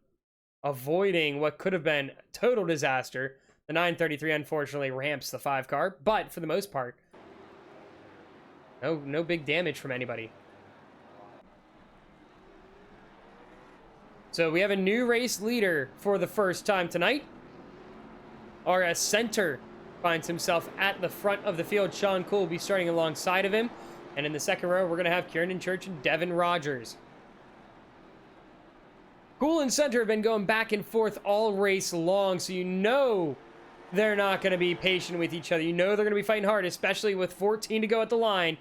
avoiding what could have been total disaster. The 933 unfortunately ramps the 5 car, but for the most part, no big damage from anybody. So we have a new race leader for the first time tonight. RS Center finds himself at the front of the field. Sean Cool will be starting alongside of him. And in the second row, we're going to have Kieran Church and Devin Rogers. Cool and Center have been going back and forth all race long, so you know they're not going to be patient with each other. You know they're going to be fighting hard, especially with 14 to go at the line.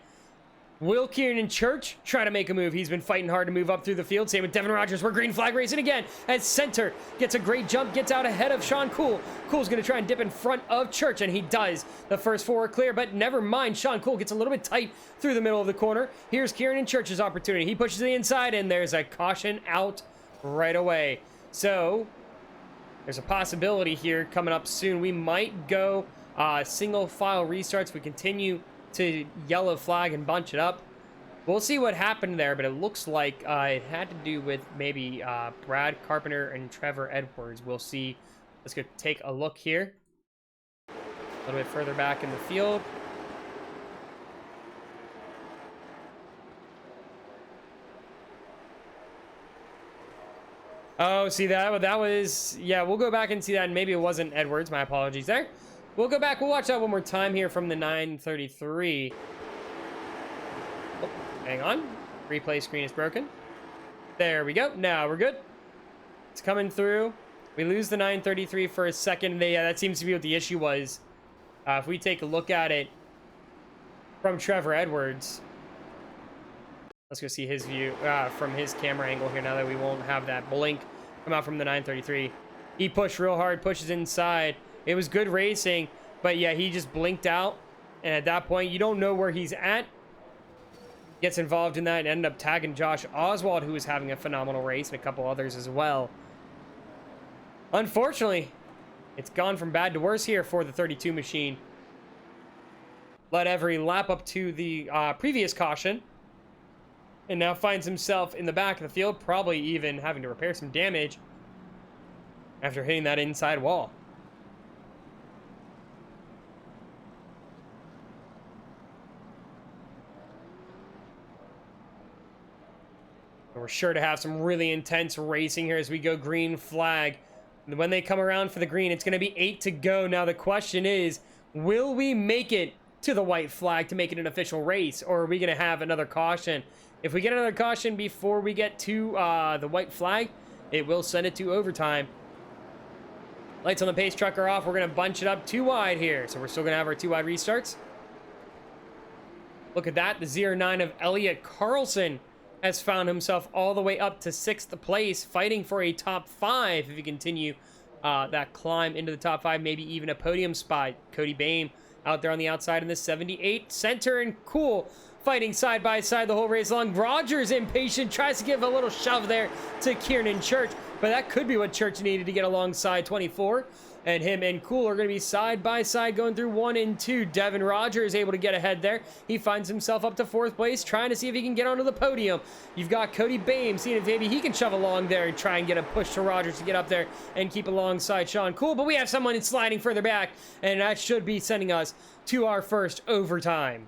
Will Kieran Church try to make a move? He's been fighting hard to move up through the field. Same with Devin Rogers. We're green flag racing again as Center gets a great jump, gets out ahead of Sean Cool. Cool's going to try and dip in front of Church, and he does. The first 4 are clear, but never mind. Sean Cool gets a little bit tight through the middle of the corner. Here's Kieran Church's opportunity. He pushes the inside, and there's a caution out right away. So there's a possibility here coming up soon. We might go single file restarts. We continue to yellow flag and bunch it up. We'll see what happened there, but it looks like it had to do with maybe Brad Carpenter and Trevor Edwards. We'll see. Let's go take a look here. A little bit further back in the field. Oh, see that was, yeah, we'll go back and see that, and maybe it wasn't Edwards. My apologies there. We'll go back. We'll watch that one more time here from the 933. Oh, hang on. Replay screen is broken. There we go. Now we're good. It's coming through. We lose the 933 for a second. Yeah, that seems to be what the issue was. If we take a look at it from Trevor Edwards, let's go see his view from his camera angle here now that we won't have that blink come out from the 933. He pushed real hard, pushes inside. It was good racing, but yeah, he just blinked out. And at that point, you don't know where he's at. Gets involved in that and ended up tagging Josh Oswald, who was having a phenomenal race, and a couple others as well. Unfortunately, it's gone from bad to worse here for the 32 machine. Led every lap up to the previous caution. And now finds himself in the back of the field, probably even having to repair some damage after hitting that inside wall. We're sure to have some really intense racing here as we go green flag. And when they come around for the green, it's going to be 8 to go. Now the question is, will we make it to the white flag to make it an official race? Or are we going to have another caution? If we get another caution before we get to the white flag, it will send it to overtime. Lights on the pace truck are off. We're going to bunch it up 2 wide here. So we're still going to have our 2 wide restarts. Look at that. The 09 of Elliott Carlson has found himself all the way up to 6th place, fighting for a top 5 if you continue that climb into the top 5, maybe even a podium spot. Cody Bain out there on the outside in the 78. Center and Cool fighting side by side the whole race long. Rogers impatient, tries to give a little shove there to Kieran Church, but that could be what Church needed to get alongside 24. And him and Cool are going to be side by side going through 1 and 2. Devin Rogers is able to get ahead there. He finds himself up to 4th place, trying to see if he can get onto the podium. You've got Cody Bame seeing if maybe he can shove along there and try and get a push to Rogers to get up there and keep alongside Sean Cool. But we have someone sliding further back, and that should be sending us to our first overtime.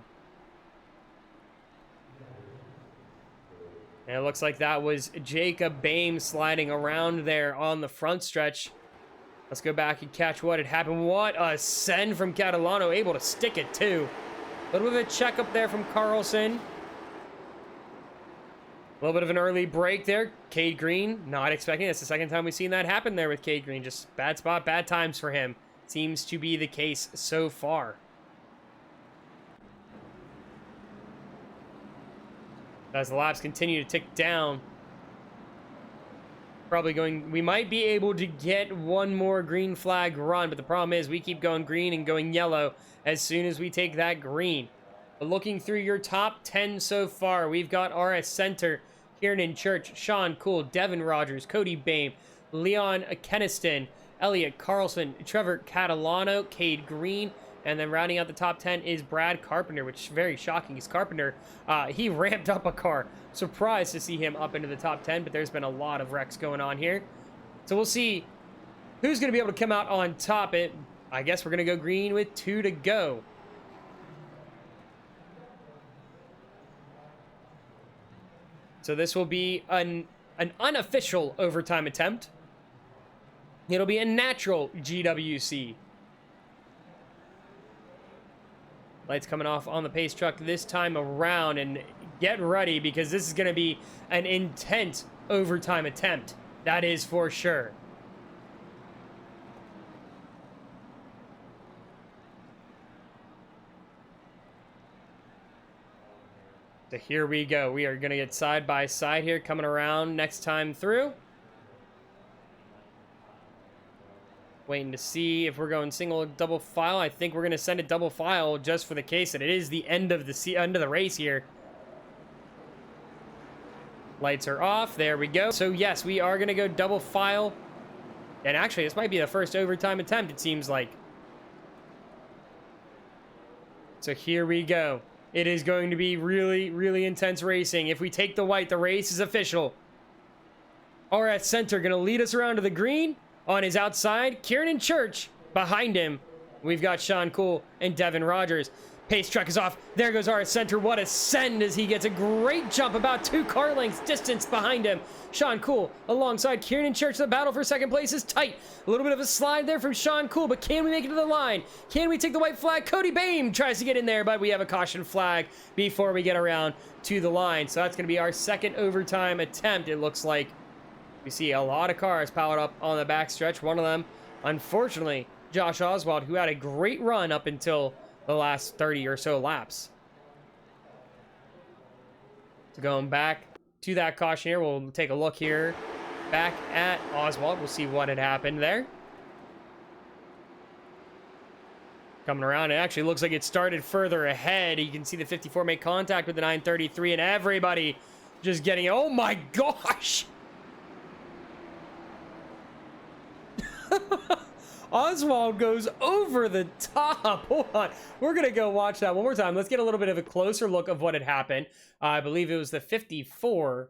And it looks like that was Jacob Bame sliding around there on the front stretch. Let's go back and catch what had happened. What a send from Catalano, able to stick it too. A little bit of a checkup there from Carlson. A little bit of an early break there. Cade Green, not expecting. That's the second time we've seen that happen there with Cade Green. Just bad spot, bad times for him. Seems to be the case so far. As the laps continue to tick down. We might be able to get one more green flag run, but the problem is we keep going green and going yellow as soon as we take that green. But looking through your top 10 so far, we've got RS Center, Kieran Church, Sean Cool, Devin Rogers, Cody Bame, Leon Keniston, Elliot Carlson, Trevor Catalano, Cade Green, and then rounding out the top 10 is Brad Carpenter, which is very shocking. He's Carpenter. He ramped up a car. Surprised to see him up into the top 10, but there's been a lot of wrecks going on here. So we'll see who's going to be able to come out on top. I guess we're going to go green with 2 to go. So this will be an unofficial overtime attempt. It'll be a natural GWC. Lights coming off on the pace truck this time around, and get ready because this is going to be an intense overtime attempt. That is for sure. So here we go. We are going to get side by side here coming around next time through. Waiting to see if we're going single or double file. I think we're going to send it double file just for the case that it is the end of the race here. Lights are off. There we go. So yes, we are going to go double file. And actually, this might be the first overtime attempt, it seems like. So here we go. It is going to be really, really intense racing. If we take the white, the race is official. RS Center going to lead us around to the green. On his outside, Kieran Church behind him. We've got Sean Cool and Devin Rogers. Pace truck is off. There goes RS Center. What a send as he gets a great jump about 2 car lengths distance behind him. Sean Cool alongside Kieran Church. The battle for second place is tight. A little bit of a slide there from Sean Cool, but can we make it to the line? Can we take the white flag? Cody Bame tries to get in there, but we have a caution flag before we get around to the line. So that's going to be our second overtime attempt, it looks like. We see a lot of cars piled up on the backstretch. One of them, unfortunately, Josh Oswald, who had a great run up until the last 30 or so laps. So going back to that caution here, we'll take a look here back at Oswald. We'll see what had happened there. Coming around, it actually looks like it started further ahead. You can see the 54 make contact with the 933, and everybody just getting, oh my gosh! Oswald goes over the top. Hold on. We're going to go watch that one more time. Let's get a little bit of a closer look of what had happened. I believe it was the 54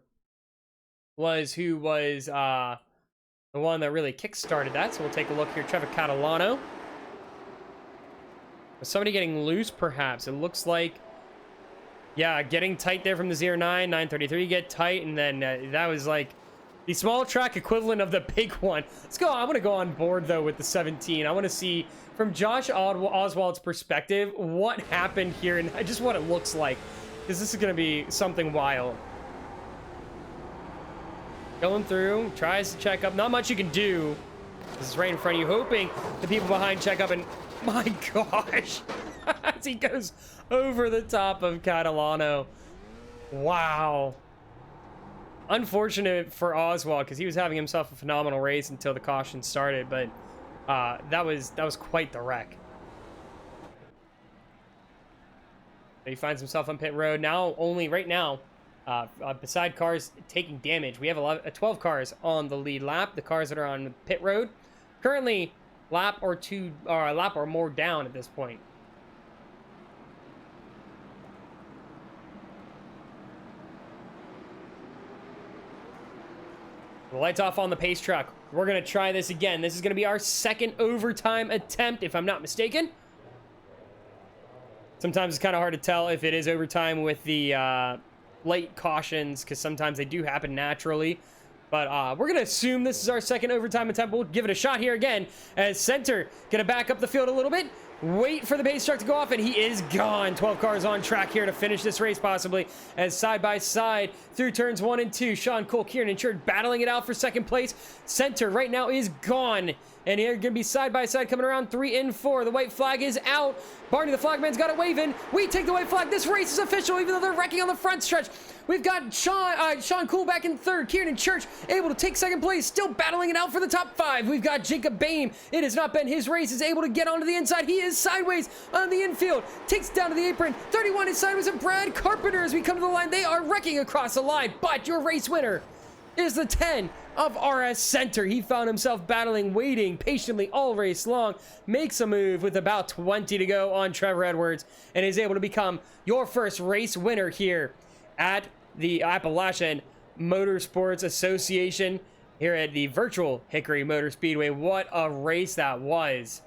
was who was the one that really kick-started that. So we'll take a look here. Trevor Catalano. Was somebody getting loose, perhaps? It looks like, yeah, getting tight there from the 09, 933 get tight, and then that was like the small track equivalent of the big one. Let's go. I want to go on board, though, with the 17. I want to see, from Josh Oswald's perspective, what happened here and just what it looks like, because this is going to be something wild. Going through, tries to check up. Not much you can do. This is right in front of you, hoping the people behind check up, and my gosh, as he goes over the top of Catalano. Wow. Unfortunate for Oswald, because he was having himself a phenomenal race until the caution started, but that was quite the wreck. He finds himself on pit road now. Only right now, beside cars taking damage, we have 12 cars on the lead lap. The cars that are on pit road currently lap or a lap or more down at this point. The lights off on the pace truck. We're going to try this again. This is going to be our second overtime attempt, if I'm not mistaken. Sometimes it's kind of hard to tell if it is overtime with the late cautions, because sometimes they do happen naturally. But we're going to assume this is our second overtime attempt. We'll give it a shot here again, as Center going to back up the field a little bit. Wait for the pace truck to go off, and he is gone. 12 cars on track here to finish this race, possibly, as side by side through turns 1 and 2. Sean Cole, Kieran Church battling it out for second place. Center right now is gone, and here going to be side by side coming around 3 and 4. The white flag is out. Barney the flagman's got it waving. We take the white flag. This race is official, even though they're wrecking on the front stretch. We've got Sean Cool back in third. Kieran Church able to take second place, still battling it out for the top 5. We've got Jacob Bain. It has not been his race. Is able to get onto the inside. He is sideways on the infield. Takes it down to the apron. 31 is sideways, and Brad Carpenter as we come to the line. They are wrecking across the line, but your race winner is the 10 of RS Center. He found himself battling, waiting patiently all race long, makes a move with about 20 to go on Trevor Edwards, and is able to become your first race winner here at the Appalachian Motorsports Association here at the virtual Hickory Motor Speedway. What a race that was.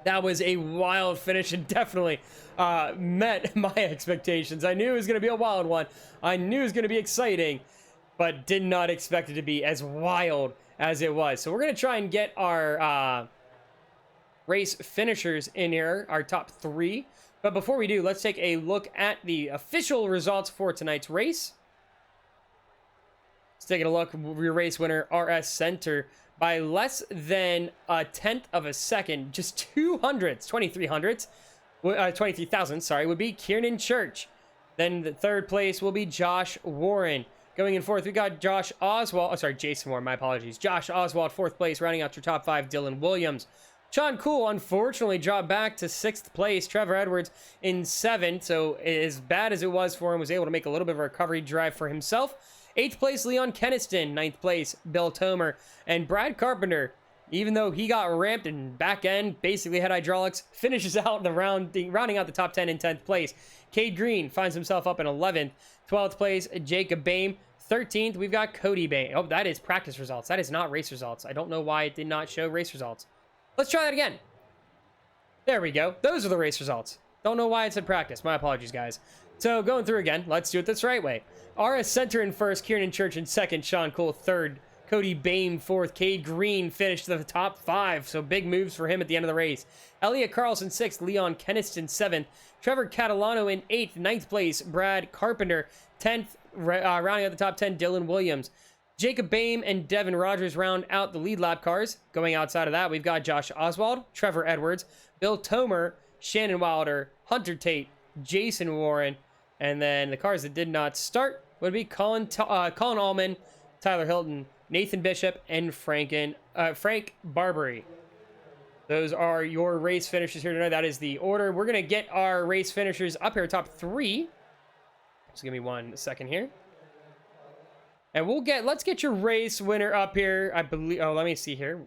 That was a wild finish, and definitely met my expectations. I knew it was going to be a wild one. I knew it was going to be exciting, but did not expect it to be as wild as it was. So we're going to try and get our race finishers in here, our top 3. But before we do, let's take a look at the official results for tonight's race. Let's take a look. Your race winner, RS Center, by less than a tenth of a second, just 23,000, sorry, would be Kieran Church. Then the third place will be Josh Warren. Going in fourth, we got Jason Warren, my apologies. Josh Oswald, fourth place, rounding out your top 5, Dylan Williams. Sean Cool, unfortunately, dropped back to 6th place. Trevor Edwards in 7th, so as bad as it was for him, was able to make a little bit of a recovery drive for himself. 8th place, Leon Keniston. 9th place, Bill Tomer. And Brad Carpenter, even though he got ramped and back end, basically had hydraulics, finishes out the rounding out the top 10 in 10th place. Cade Green finds himself up in 11th. 12th place, Jacob Bain. 13th, we've got Cody Bain. Oh, that is practice results. That is not race results. I don't know why it did not show race results. Let's try that again. There we go. Those are the race results. Don't know why it said practice. My apologies, guys. So going through again, let's do it this right way. RS Center in first, Kieran Church in second, Sean Cole third, Cody Bain fourth, Cade Green finished the top 5, so big moves for him at the end of the race. Elliot Carlson 6th, Leon Keniston 7th, Trevor Catalano in 8th, 9th place, Brad Carpenter 10th, rounding out the top 10, Dylan Williams. Jacob Bain and Devin Rogers round out the lead lap cars. Going outside of that, we've got Josh Oswald, Trevor Edwards, Bill Tomer, Shannon Wilder, Hunter Tate, Jason Warren, and then the cars that did not start would be Colin Allman, Tyler Hilton, Nathan Bishop, and Frank Barbary. Those are your race finishers here tonight. That is the order. We're going to get our race finishers up here, top 3. Just give me 1 second here. And let's get your race winner up here. I believe, let me see here.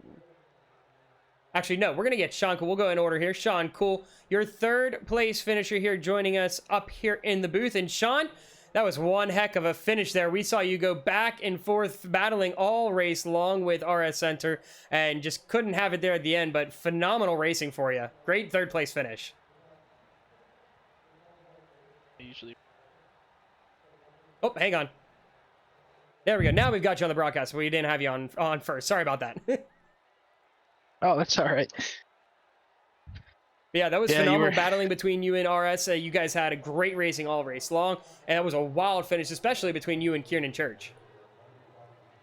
Actually, no, we're going to get Sean Cool. We'll go in order here. Sean Cool, your 3rd place finisher here, joining us up here in the booth. And Sean, that was one heck of a finish there. We saw you go back and forth battling all race long with RS Center and just couldn't have it there at the end, but phenomenal racing for you. Great 3rd place finish. Oh, hang on. There we go. Now we've got you on the broadcast. We didn't have you on first. Sorry about that. Oh, that's all right. Yeah, that was phenomenal battling between you and RS. You guys had a great racing all race long, and that was a wild finish, especially between you and Kieran Church.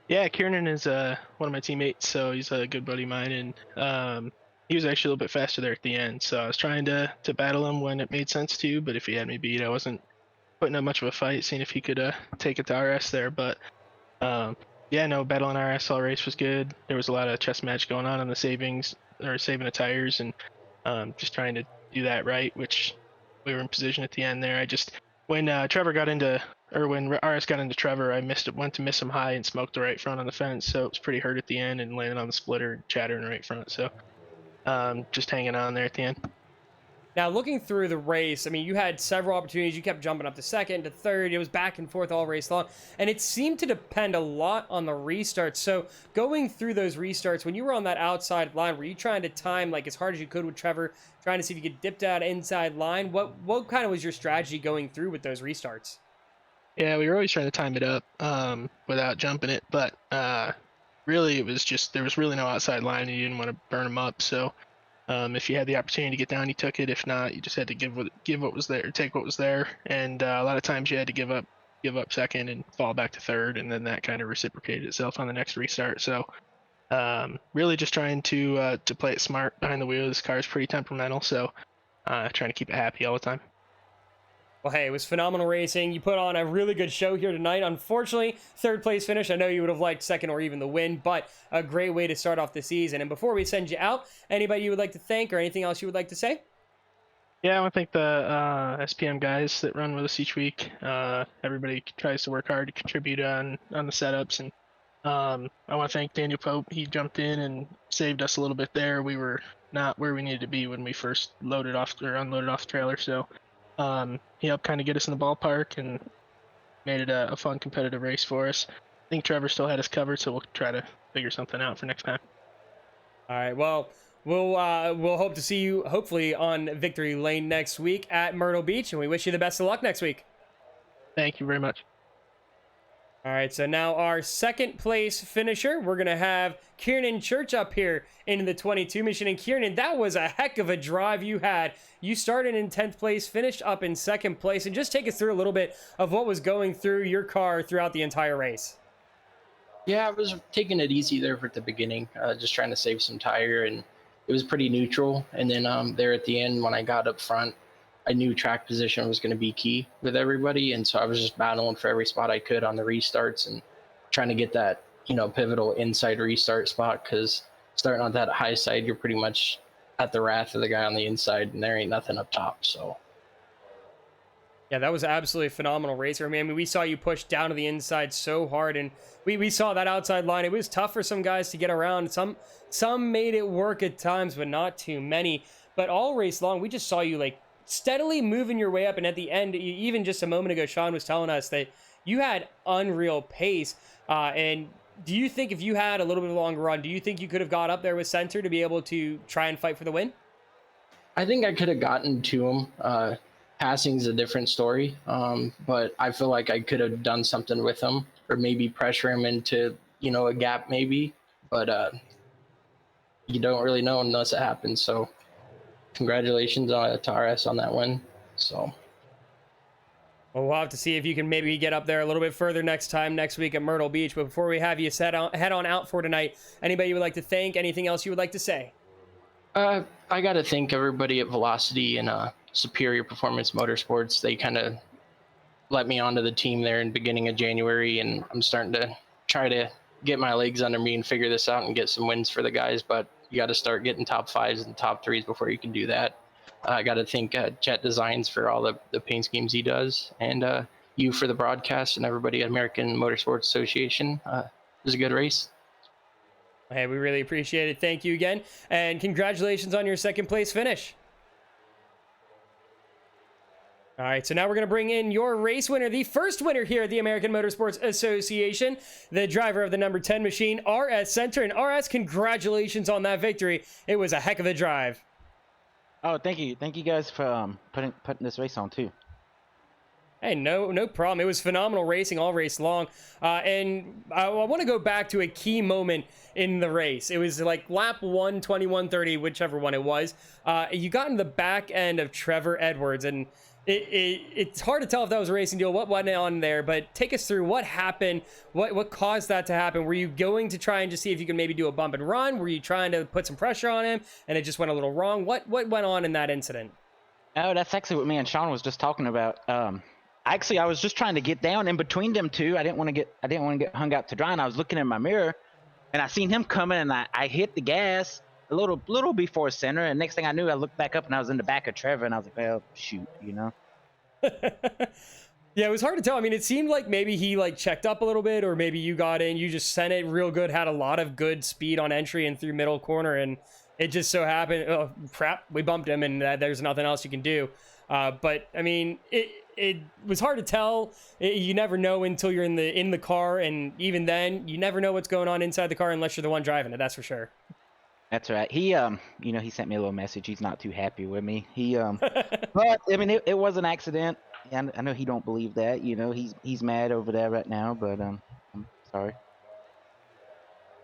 Yeah, Kieran is one of my teammates, so he's a good buddy of mine, and he was actually a little bit faster there at the end. So I was trying to battle him when it made sense to, but if he had me beat, I wasn't putting up much of a fight, seeing if he could take it to RS there. But yeah, no, battling RS all race was good. There was a lot of chess match going on the saving the tires, and just trying to do that right, which we were in position at the end there. I just when Trevor got into or when RS got into Trevor, I went to miss him high and smoked the right front on the fence, so it was pretty hurt at the end and landed on the splitter, chattering right front. So just hanging on there at the end. Now, looking through the race, I mean, you had several opportunities. You kept jumping up to second, to third. It was back and forth all race long. And it seemed to depend a lot on the restarts. So going through those restarts, when you were on that outside line, were you trying to time like as hard as you could with Trevor, trying to see if you could dip that inside line? What kind of was your strategy going through with those restarts? Yeah, we were always trying to time it up without jumping it. But really, it was just there was really no outside line, and you didn't want to burn them up. So if you had the opportunity to get down, you took it. If not, you just had to give what was there, take what was there. And a lot of times you had to give up second and fall back to third, and then that kind of reciprocated itself on the next restart. So really just trying to play it smart behind the wheel. This car is pretty temperamental, so trying to keep it happy all the time. Well, hey, it was phenomenal racing. You put on a really good show here tonight. Unfortunately, third place finish. I know you would have liked second or even the win, but a great way to start off the season. And before we send you out, anybody you would like to thank or anything else you would like to say? Yeah, I want to thank the SPM guys that run with us each week. Everybody tries to work hard to contribute on the setups, and I want to thank Daniel Pope. He jumped in and saved us a little bit there. We were not where we needed to be when we first unloaded off the trailer, so he helped kind of get us in the ballpark and made it a fun competitive race for us. I think Trevor still had us covered, so we'll try to figure something out for next time. All right, well, we'll hope to see you hopefully on Victory Lane next week at Myrtle Beach, and we wish you the best of luck next week. Thank you very much. All right, so now our second place finisher, we're going to have Kieran Church up here in the 22 machine. And Kieran, that was a heck of a drive you had. You started in 10th place, finished up in second place, and just take us through a little bit of what was going through your car throughout the entire race. Yeah, I was taking it easy there at the beginning, just trying to save some tire, and it was pretty neutral. And then there at the end, when I got up front, I knew track position was going to be key with everybody, and so I was just battling for every spot I could on the restarts and trying to get that, pivotal inside restart spot, because starting on that high side, you're pretty much at the wrath of the guy on the inside, and there ain't nothing up top. So yeah, that was absolutely a phenomenal racer. I mean, we saw you push down to the inside so hard, and we saw that outside line. It was tough for some guys to get around. Some made it work at times, but not too many. But all race long, we just saw you steadily moving your way up, and at the end, even just a moment ago, Sean was telling us that you had unreal pace. And do you think if you had a little bit of a longer run, do you think you could have got up there with Center to be able to try and fight for the win? I think I could have gotten to him. Passing's a different story, but I feel like I could have done something with him, or maybe pressure him into a gap maybe, but you don't really know unless it happens. So congratulations to RS on that one. So well, we'll have to see if you can maybe get up there a little bit further next week at Myrtle Beach. But before we have you head on out for tonight, anybody you would like to thank, anything else you would like to say? I got to thank everybody at Velocity and Superior Performance Motorsports. They kind of let me onto the team there in the beginning of January, and I'm starting to try to get my legs under me and figure this out and get some wins for the guys. But you got to start getting top fives and top threes before you can do that. I got to thank Jet Designs for all the paint schemes he does, and you for the broadcast, and everybody at American Motorsports Association. It was a good race. Hey, we really appreciate it. Thank you again, and congratulations on your second place finish. All right, so now we're going to bring in your race winner, the first winner here at the American Motorsports Association, the driver of the number 10 machine, RS Center. And RS, congratulations on that victory. It was a heck of a drive. Oh, thank you. Thank you guys for putting this race on too. Hey, no problem. It was phenomenal racing all race long. And I want to go back to a key moment in the race. It was like lap 1, 21:30, whichever one it was. You got in the back end of Trevor Edwards, and it's hard to tell if that was a racing deal, what went on there, but take us through what happened, what caused that to happen. Were you going to try and just see if you could maybe do a bump and run? Were you trying to put some pressure on him and it just went a little wrong? What went on in that incident? Oh, that's actually what me and Sean was just talking about. Actually, I was just trying to get down in between them two. I didn't want to get hung out to dry, and I was looking in my mirror, and I seen him coming, and I hit the gas a little before center, and next thing I knew, I looked back up and I was in the back of Trevor, and I was like, well, shoot, you know. Yeah, it was hard to tell. I mean, it seemed like maybe he like checked up a little bit, or maybe you got in, you just sent it real good, had a lot of good speed on entry and through middle corner, and it just so happened, oh crap, we bumped him, and there's nothing else you can do. But I mean, it was hard to tell. You never know until you're in the car, and even then, you never know what's going on inside the car unless you're the one driving it. That's for sure. That's right. He you know, he sent me a little message. He's not too happy with me. He but I mean, it was an accident. And I know he don't believe that. You know, he's mad over there right now. But I'm sorry.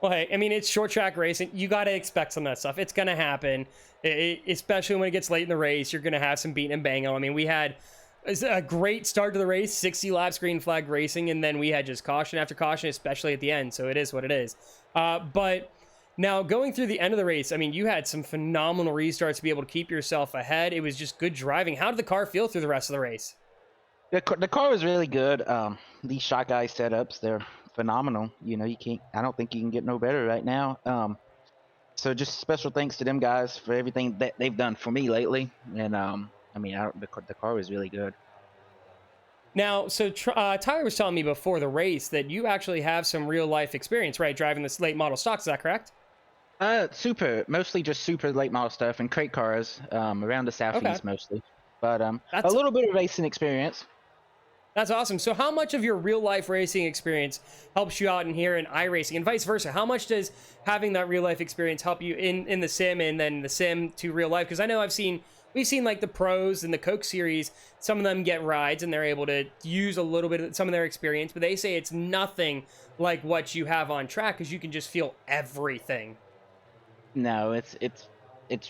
Well, hey, I mean, it's short track racing. You got to expect some of that stuff. It's going to happen, especially when it gets late in the race. You're going to have some beating and banging. I mean, we had a great start to the race, 60 laps, green flag racing, and then we had just caution after caution, especially at the end. So it is what it is. But now going through the end of the race, I mean, you had some phenomenal restarts to be able to keep yourself ahead. It was just good driving. How did the car feel through the rest of the race? The car was really good. These shot guy setups, they're phenomenal. You know, I don't think you can get no better right now. So just special thanks to them guys for everything that they've done for me lately. And I mean, the car was really good. Now, so Tyler was telling me before the race that you actually have some real life experience, right? Driving this late model stock, is that correct? Mostly just super late model stuff and crate cars, around the southeast mostly. But That's a little bit of racing experience. That's awesome. So how much of your real life racing experience helps you out in here in iRacing, and vice versa? How much does having that real life experience help you in the sim, and then the sim to real life? Because I know we've seen like the pros and the Coke series, some of them get rides and they're able to use a little bit of some of their experience, but they say it's nothing like what you have on track because you can just feel everything. No, it's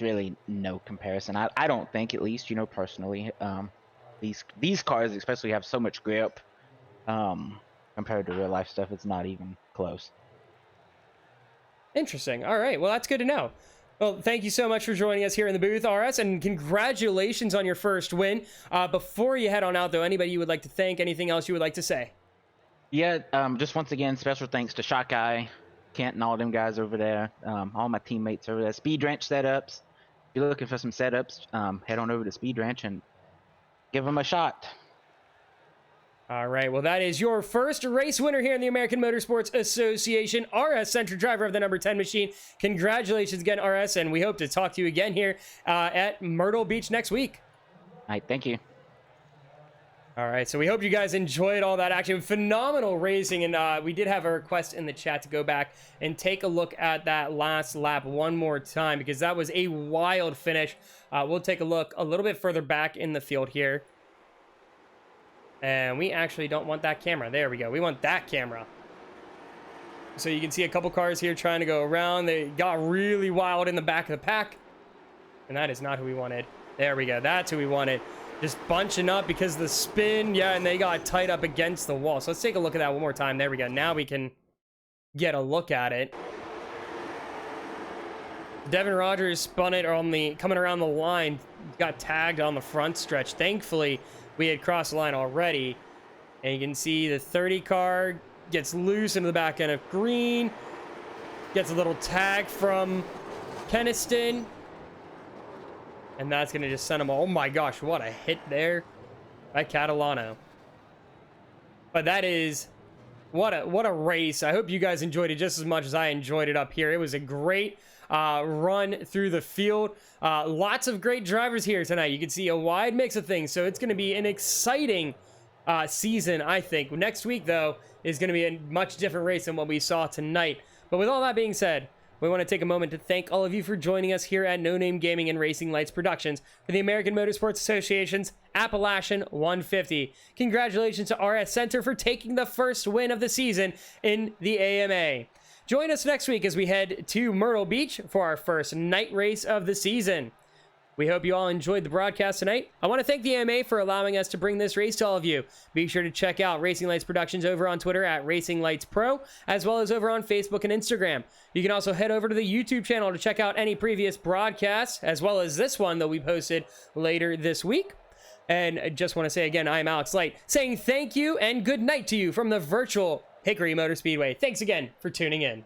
really no comparison. I don't think, at least, you know, personally. These cars especially have so much grip, compared to real life stuff. It's not even close. Interesting. All right. Well, that's good to know. Well, thank you so much for joining us here in the booth, RS, and congratulations on your first win. Before you head on out, though, anybody you would like to thank, anything else you would like to say? Yeah, just once again, special thanks to Shot Guy, Kent, and all them guys over there. All my teammates over there. Speed Ranch setups. If you're looking for some setups, head on over to Speed Ranch and give them a shot. All right, well, that is your first race winner here in the American Motorsports Association, RS Center, driver of the number 10 machine. Congratulations again, RS, and we hope to talk to you again here at Myrtle Beach next week. All right, thank you. All right, so we hope you guys enjoyed all that action. Phenomenal racing, and we did have a request in the chat to go back and take a look at that last lap one more time, because that was a wild finish. We'll take a look a little bit further back in the field here. And we actually don't want that camera. There we go. We want that camera. So you can see a couple cars here trying to go around. They got really wild in the back of the pack. And that is not who we wanted. There we go. That's who we wanted. Just bunching up because of the spin. Yeah, and they got tight up against the wall. So let's take a look at that one more time. There we go. Now we can get a look at it. Devin Rogers spun it on the coming around the line. Got tagged on the front stretch. Thankfully, we had crossed the line already. And you can see the 30 car gets loose into the back end of green. Gets a little tag from Keniston. And that's going to just send him. Oh my gosh, what a hit there by Catalano. But that is what a race. I hope you guys enjoyed it just as much as I enjoyed it up here. It was a great run through the field. Lots of great drivers here tonight. You can see a wide mix of things. So it's going to be an exciting season, I think. Next week, though, is going to be a much different race than what we saw tonight. But with all that being said, we want to take a moment to thank all of you for joining us here at No Name Gaming and Racing Lights Productions for the American Motorsports Association's Appalachian 150. Congratulations to RS Center for taking the first win of the season in the AMA. Join us next week as we head to Myrtle Beach for our first night race of the season. We hope you all enjoyed the broadcast tonight. I want to thank the AMA for allowing us to bring this race to all of you. Be sure to check out Racing Lights Productions over on Twitter at Racing Lights Pro, as well as over on Facebook and Instagram. You can also head over to the YouTube channel to check out any previous broadcasts, as well as this one that we posted later this week. And I just want to say again, I'm Alex Light, saying thank you and good night to you from the virtual Hickory Motor Speedway. Thanks again for tuning in.